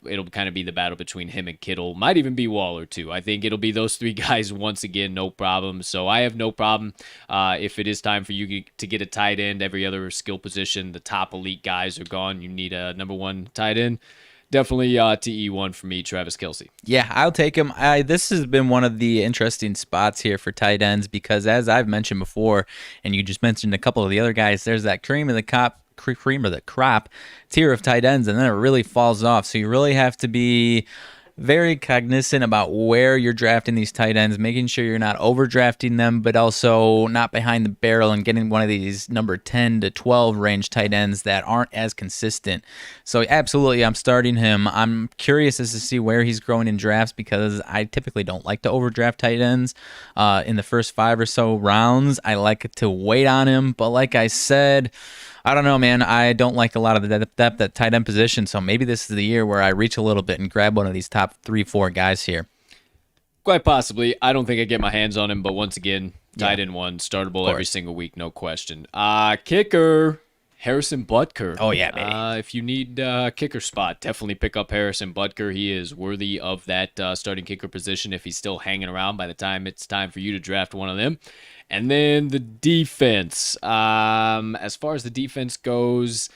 It'll kind of be the battle between him and Kittle. Might even be Waller too. I think it'll be those 3 guys once again, no problem. So I have no problem if it is time for you to get a tight end. Every other skill position, the top elite guys are gone. You need a number 1 tight end. Definitely TE1 for me, Travis Kelce. Yeah, I'll take him. This has been one of the interesting spots here for tight ends because, as I've mentioned before, and you just mentioned a couple of the other guys, there's that cream of the crop tier of tight ends, and then it really falls off. So you really have to be very cognizant about where you're drafting these tight ends, making sure you're not overdrafting them, but also not behind the barrel and getting one of these number 10 to 12 range tight ends that aren't as consistent. So absolutely, I'm starting him. I'm curious as to see where he's growing in drafts because I typically don't like to overdraft tight ends in the first 5 or so rounds. I like to wait on him, but like I said, I don't know, man. I don't like a lot of the depth at tight end position, so maybe this is the year where I reach a little bit and grab one of these top 3-4 guys here. Quite possibly. I don't think I get my hands on him, but once again, tight end one, startable every single week, no question. Kicker, Harrison Butker. Oh, yeah, baby. If you need a kicker spot, definitely pick up Harrison Butker. He is worthy of that starting kicker position if he's still hanging around by the time it's time for you to draft one of them. And then the defense. As far as the defense goes,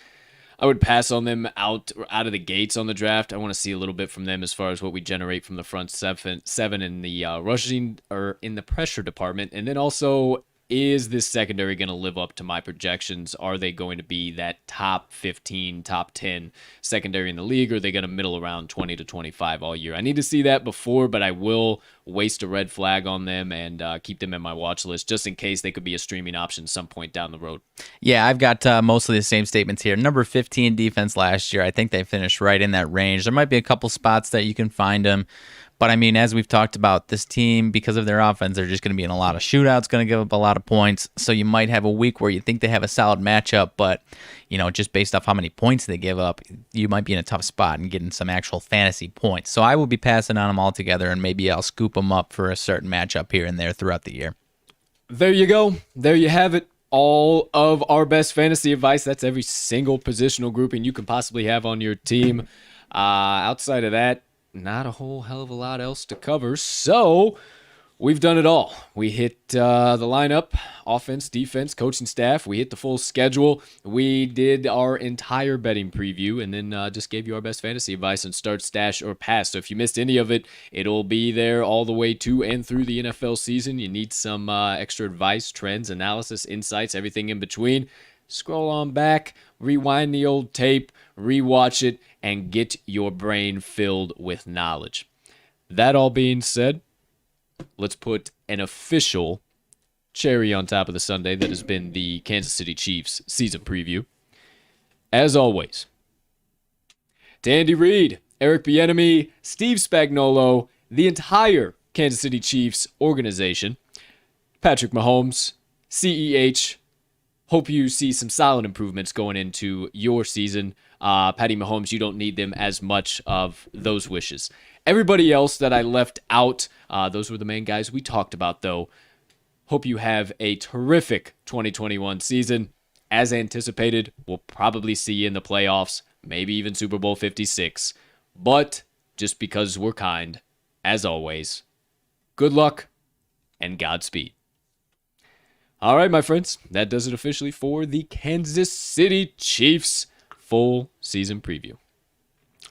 I would pass on them out of the gates on the draft. I want to see a little bit from them as far as what we generate from the front seven in the rushing or in the pressure department. And then also, is this secondary going to live up to my projections? Are they going to be that top 15, top 10 secondary in the league, or are they going to middle around 20 to 25 all year? I need to see that before, but I will waste a red flag on them and keep them in my watch list just in case they could be a streaming option some point down the road. Yeah, I've got mostly the same statements here. Number 15 defense last year. I think they finished right in that range. There might be a couple spots that you can find them. But, I mean, as we've talked about, this team, because of their offense, they're just going to be in a lot of shootouts, going to give up a lot of points. So you might have a week where you think they have a solid matchup, but, you know, just based off how many points they give up, you might be in a tough spot and getting some actual fantasy points. So I will be passing on them altogether, and maybe I'll scoop them up for a certain matchup here and there throughout the year. There you go. There you have it. All of our best fantasy advice. That's every single positional grouping you can possibly have on your team. Outside of that, not a whole hell of a lot else to cover. So we've done it all. We hit the lineup, offense, defense, coaching staff. We hit the full schedule. We did our entire betting preview and then just gave you our best fantasy advice on start, stash, or pass. So if you missed any of it, it'll be there all the way to and through the NFL season. You need some extra advice, trends, analysis, insights, everything in between. Scroll on back, rewind the old tape, rewatch it, and get your brain filled with knowledge. That all being said, let's put an official cherry on top of the sundae that has been the Kansas City Chiefs season preview. as always, to Andy Reid, Eric Bieniemy, Steve Spagnuolo, the entire Kansas City Chiefs organization, Patrick Mahomes, CEH, hope you see some solid improvements going into your season. Patty Mahomes, you don't need them as much of those wishes. Everybody else that I left out, those were the main guys we talked about, though. Hope you have a terrific 2021 season. As anticipated, we'll probably see you in the playoffs, maybe even Super Bowl 56. But just because we're kind, as always, good luck and Godspeed. All right, my friends, that does it officially for the Kansas City Chiefs full season preview.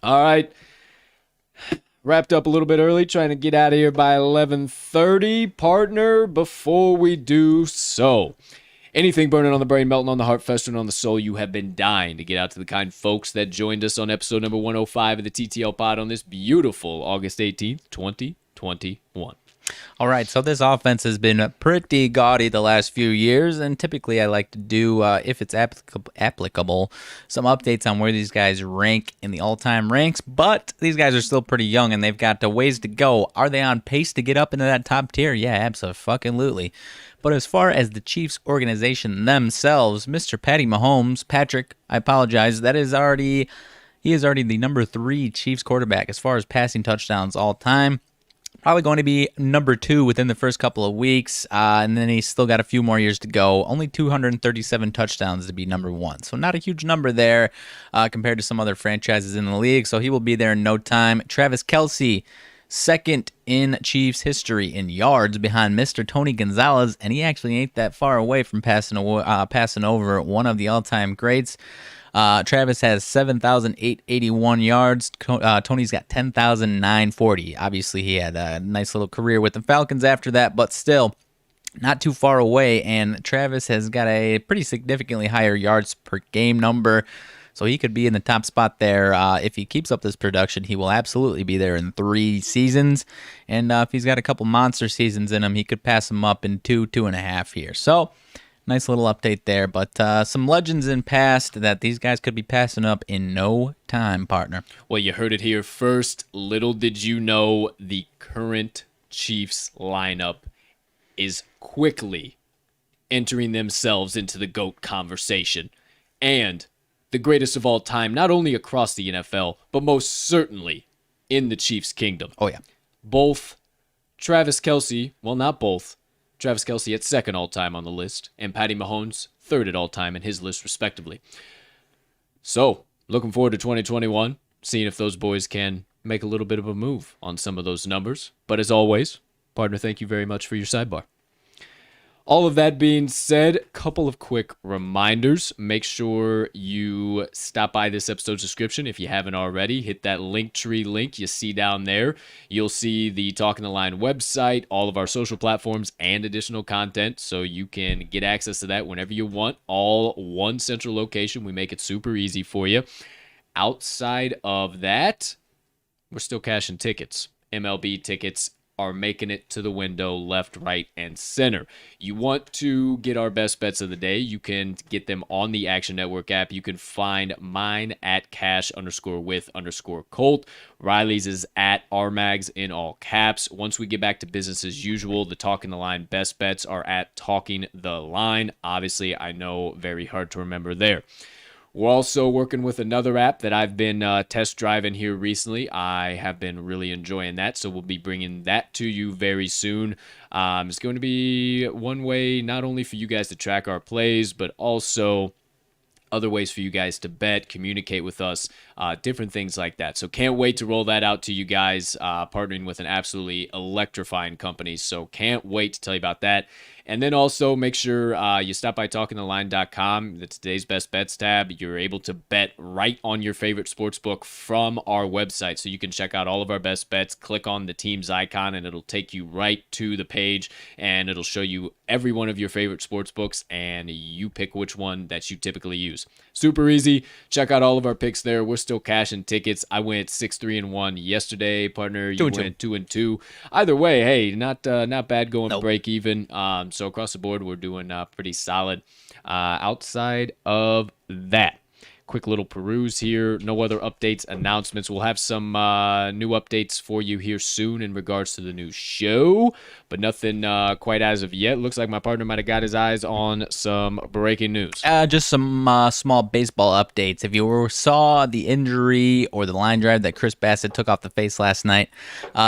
All right, wrapped up a little bit early, trying to get out of here by 11:30. Partner, before we do so, anything burning on the brain, melting on the heart, festering on the soul, you have been dying to get out to the kind folks that joined us on episode number 105 of the TTL Pod on this beautiful August 18th, 2021. All right, so this offense has been pretty gaudy the last few years, and typically I like to do, if it's applicable, some updates on where these guys rank in the all-time ranks, but these guys are still pretty young, and they've got a ways to go. Are they on pace to get up into that top tier? Yeah, absolutely. But as far as the Chiefs organization themselves, Mr. Patty Mahomes, Patrick, I apologize, he is already the number 3 Chiefs quarterback as far as passing touchdowns all time. Probably going to be number 2 within the first couple of weeks, and then he's still got a few more years to go. Only 237 touchdowns to be number 1, so not a huge number there compared to some other franchises in the league, so he will be there in no time. Travis Kelce, second in Chiefs history in yards behind Mr. Tony Gonzalez, and he actually ain't that far away from passing over one of the all-time greats. Travis has 7,881 yards. Tony's got 10,940. Obviously, he had a nice little career with the Falcons after that, but still not too far away. And Travis has got a pretty significantly higher yards per game number, so he could be in the top spot there. If he keeps up this production, he will absolutely be there in 3 seasons. And if he's got a couple monster seasons in him, he could pass him up in 2.5 here. So nice little update there, but some legends in past that these guys could be passing up in no time, partner. Well, you heard it here first. Little did you know the current Chiefs lineup is quickly entering themselves into the GOAT conversation. And the greatest of all time, not only across the NFL, but most certainly in the Chiefs kingdom. Oh, yeah. Both Travis Kelce, well, not both, Travis Kelce at second all-time on the list, and Patty Mahomes third at all-time in his list, respectively. So, looking forward to 2021, seeing if those boys can make a little bit of a move on some of those numbers. But as always, partner, thank you very much for your sidebar. All of that being said, couple of quick reminders. Make sure you stop by this episode's description if you haven't already. Hit that Linktree link you see down there. You'll see the Talking the Line website, all of our social platforms, and additional content, so you can get access to that whenever you want. All one central location. We make it super easy for you. Outside of that, we're still cashing tickets. MLB tickets are making it to the window left, right, and center. You want to get our best bets of the day, you can get them on the Action Network app. You can find mine at cash_with_Colt. Riley's is at RMags in all caps. Once we get back to business as usual, the Talking the Line best bets are at Talking the Line. Obviously, I know, very hard to remember there. We're also working with another app that I've been test driving here recently. I have been really enjoying that, so we'll be bringing that to you very soon. It's going to be one way not only for you guys to track our plays, but also other ways for you guys to bet, communicate with us, different things like that. So can't wait to roll that out to you guys, partnering with an absolutely electrifying company. So can't wait to tell you about that. And then also make sure you stop by talkingtheline.com. The Today's Best Bets tab. You're able to bet right on your favorite sportsbook from our website. So you can check out all of our best bets, click on the team's icon, and it'll take you right to the page, and it'll show you every one of your favorite sportsbooks, and you pick which one that you typically use. Super easy. Check out all of our picks there. We're still cashing tickets. I went 6-3-1 yesterday, partner. You went 2-2. Either way, hey, not bad going break even. So across the board, we're doing pretty solid. Outside of that, quick little peruse here. No other updates, announcements. We'll have some new updates for you here soon in regards to the new show, but nothing quite as of yet. Looks like my partner might have got his eyes on some breaking news. Just some small baseball updates. If you saw the injury or the line drive that Chris Bassett took off the face last night,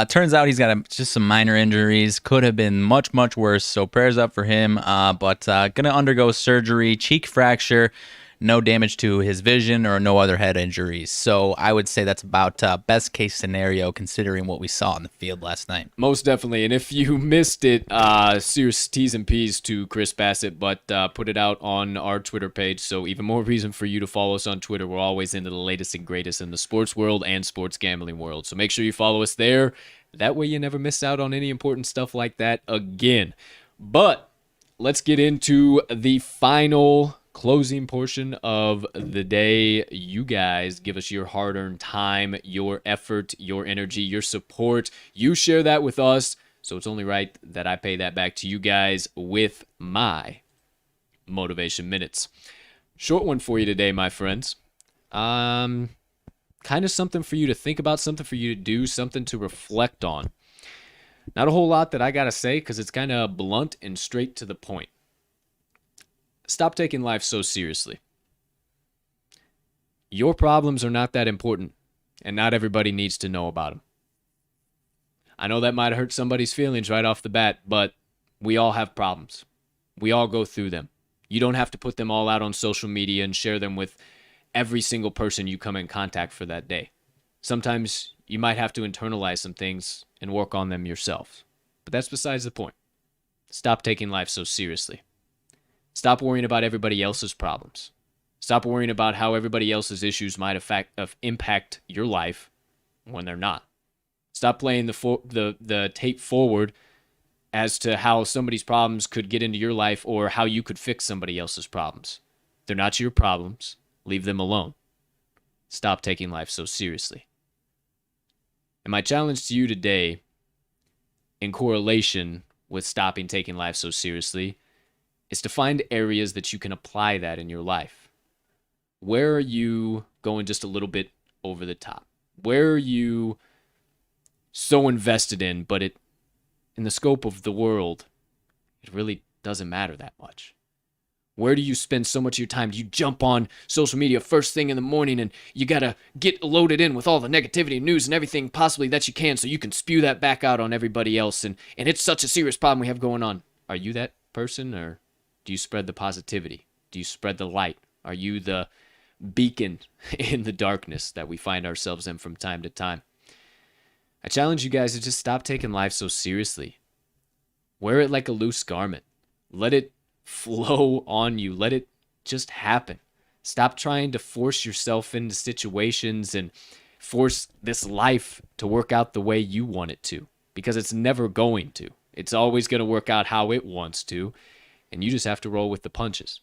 turns out he's got just some minor injuries. Could have been much, much worse, so prayers up for him. But going to undergo surgery, cheek fracture, no damage to his vision or no other head injuries. So I would say that's about best case scenario considering what we saw on the field last night. Most definitely. And if you missed it, serious T's and P's to Chris Bassett, but put it out on our Twitter page. So even more reason for you to follow us on Twitter. We're always into the latest and greatest in the sports world and sports gambling world. So make sure you follow us there. That way you never miss out on any important stuff like that again. But let's get into the final closing portion of the day. You guys give us your hard-earned time, your effort, your energy, your support. You share that with us, so it's only right that I pay that back to you guys with my motivation minutes. Short one for you today, my friends. Kind of something for you to think about, something for you to do, something to reflect on. Not a whole lot that I gotta say because it's kind of blunt and straight to the point. Stop taking life so seriously. Your problems are not that important, and not everybody needs to know about them. I know that might hurt somebody's feelings right off the bat, but we all have problems. We all go through them. You don't have to put them all out on social media and share them with every single person you come in contact for that day. Sometimes you might have to internalize some things and work on them yourself. But that's besides the point. Stop taking life so seriously. Stop worrying about everybody else's problems. Stop worrying about how everybody else's issues might impact your life when they're not. Stop playing the tape forward as to how somebody's problems could get into your life or how you could fix somebody else's problems. They're not your problems. Leave them alone. Stop taking life so seriously. And my challenge to you today, in correlation with stopping taking life so seriously, is to find areas that you can apply that in your life. Where are you going just a little bit over the top? Where are you so invested in, but in the scope of the world, it really doesn't matter that much? Where do you spend so much of your time? Do you jump on social media first thing in the morning and you got to get loaded in with all the negativity and news and everything possibly that you can so you can spew that back out on everybody else? And it's such a serious problem we have going on. Are you that person, or do you spread the positivity? Do you spread the light? Are you the beacon in the darkness that we find ourselves in from time to time? I challenge you guys to just stop taking life so seriously. Wear it like a loose garment. Let it flow on you. Let it just happen. Stop trying to force yourself into situations and force this life to work out the way you want it to, because it's never going to. It's always going to work out how it wants to. And you just have to roll with the punches.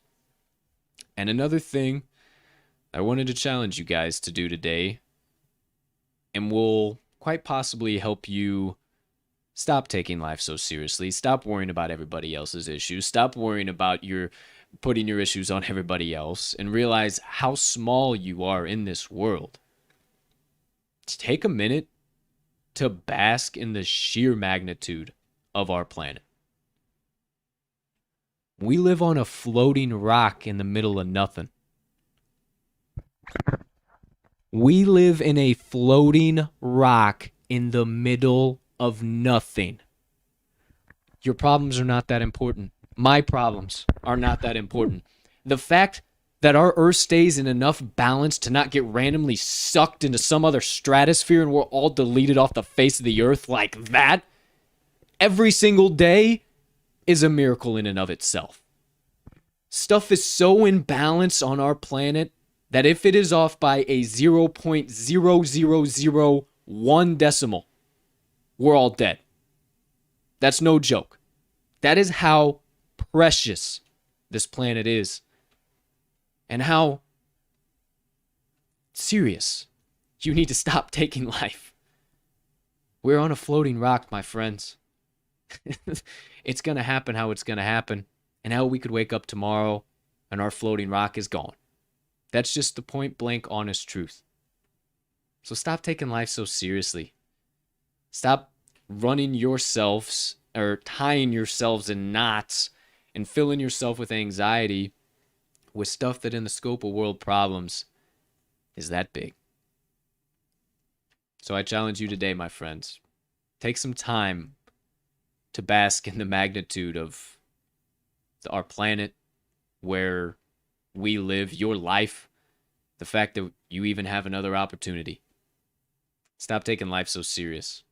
And another thing I wanted to challenge you guys to do today, and will quite possibly help you stop taking life so seriously, stop worrying about everybody else's issues, stop worrying about putting your issues on everybody else, and realize how small you are in this world. Take a minute to bask in the sheer magnitude of our planet. We live on a floating rock in the middle of nothing. We live in a floating rock in the middle of nothing. Your problems are not that important. My problems are not that important. The fact that our Earth stays in enough balance to not get randomly sucked into some other stratosphere and we're all deleted off the face of the Earth like that every single day is a miracle in and of itself. Stuff is so in balance on our planet that if it is off by a 0.0001 decimal, we're all dead. That's no joke. That is how precious this planet is, and how serious you need to stop taking life. We're on a floating rock, my friends. It's going to happen how it's going to happen. And how we could wake up tomorrow and our floating rock is gone. That's just the point blank honest truth. So stop taking life so seriously. Stop running yourselves or tying yourselves in knots and filling yourself with anxiety with stuff that in the scope of world problems is that big. So I challenge you today, my friends, take some time to bask in the magnitude of our planet, where we live, your life, the fact that you even have another opportunity. Stop taking life so serious,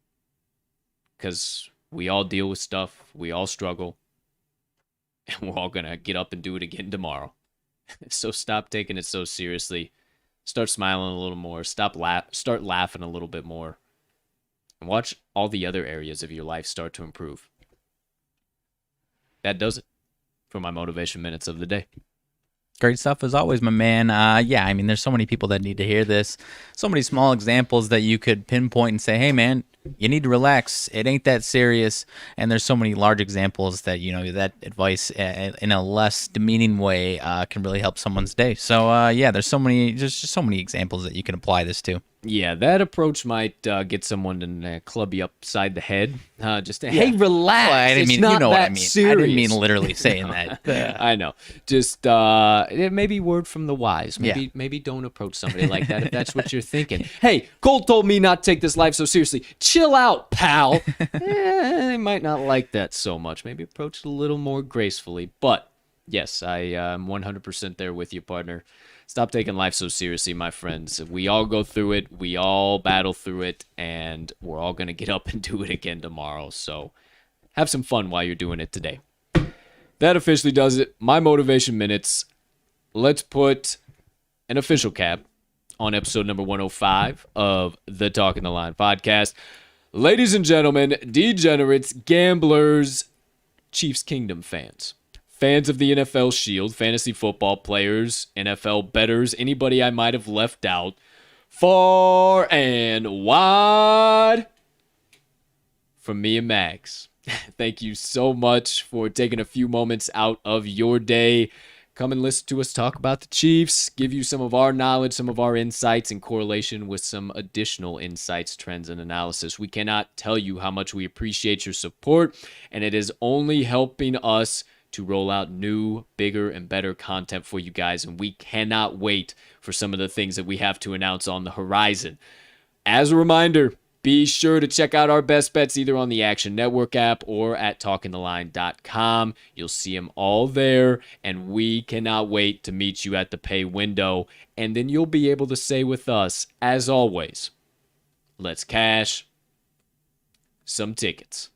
because we all deal with stuff, we all struggle, and we're all going to get up and do it again tomorrow. So stop taking it so seriously. Start smiling a little more. Start laughing a little bit more. And watch all the other areas of your life start to improve. That does it for my motivation minutes of the day. Great stuff as always, my man. Yeah, I mean, there's so many people that need to hear this. So many small examples that you could pinpoint and say, hey, man, you need to relax. It ain't that serious. And there's so many large examples that, that advice in a less demeaning way can really help someone's day. So, yeah, there's just so many examples that you can apply this to. Yeah, that approach might get someone to club you upside the head. Hey, relax. Well, I didn't mean, it's not what that I mean. serious. I didn't mean literally saying that. I know. Just maybe word from the wise. Maybe don't approach somebody like that if that's what you're thinking. Hey, Colt told me not to take this life so seriously. Chill out, pal. They might not like that so much. Maybe approach it a little more gracefully. But yes, I am 100% there with you, partner. Stop taking life so seriously, my friends. We all go through it. We all battle through it. And we're all going to get up and do it again tomorrow. So have some fun while you're doing it today. That officially does it. My motivation minutes. Let's put an official cap on episode number 105 of the Talking the Line podcast. Ladies and gentlemen, degenerates, gamblers, Chiefs Kingdom fans. Fans of the NFL Shield, fantasy football players, NFL bettors, anybody I might have left out, far and wide, from me and Mags. Thank you so much for taking a few moments out of your day. Come and listen to us talk about the Chiefs, give you some of our knowledge, some of our insights in correlation with some additional insights, trends, and analysis. We cannot tell you how much we appreciate your support, and it is only helping us to roll out new, bigger, and better content for you guys, and we cannot wait for some of the things that we have to announce on the horizon. As a reminder, be sure to check out our best bets either on the Action Network app or at talkingtheline.com. You'll see them all there, and we cannot wait to meet you at the pay window, and then you'll be able to say with us, as always, let's cash some tickets.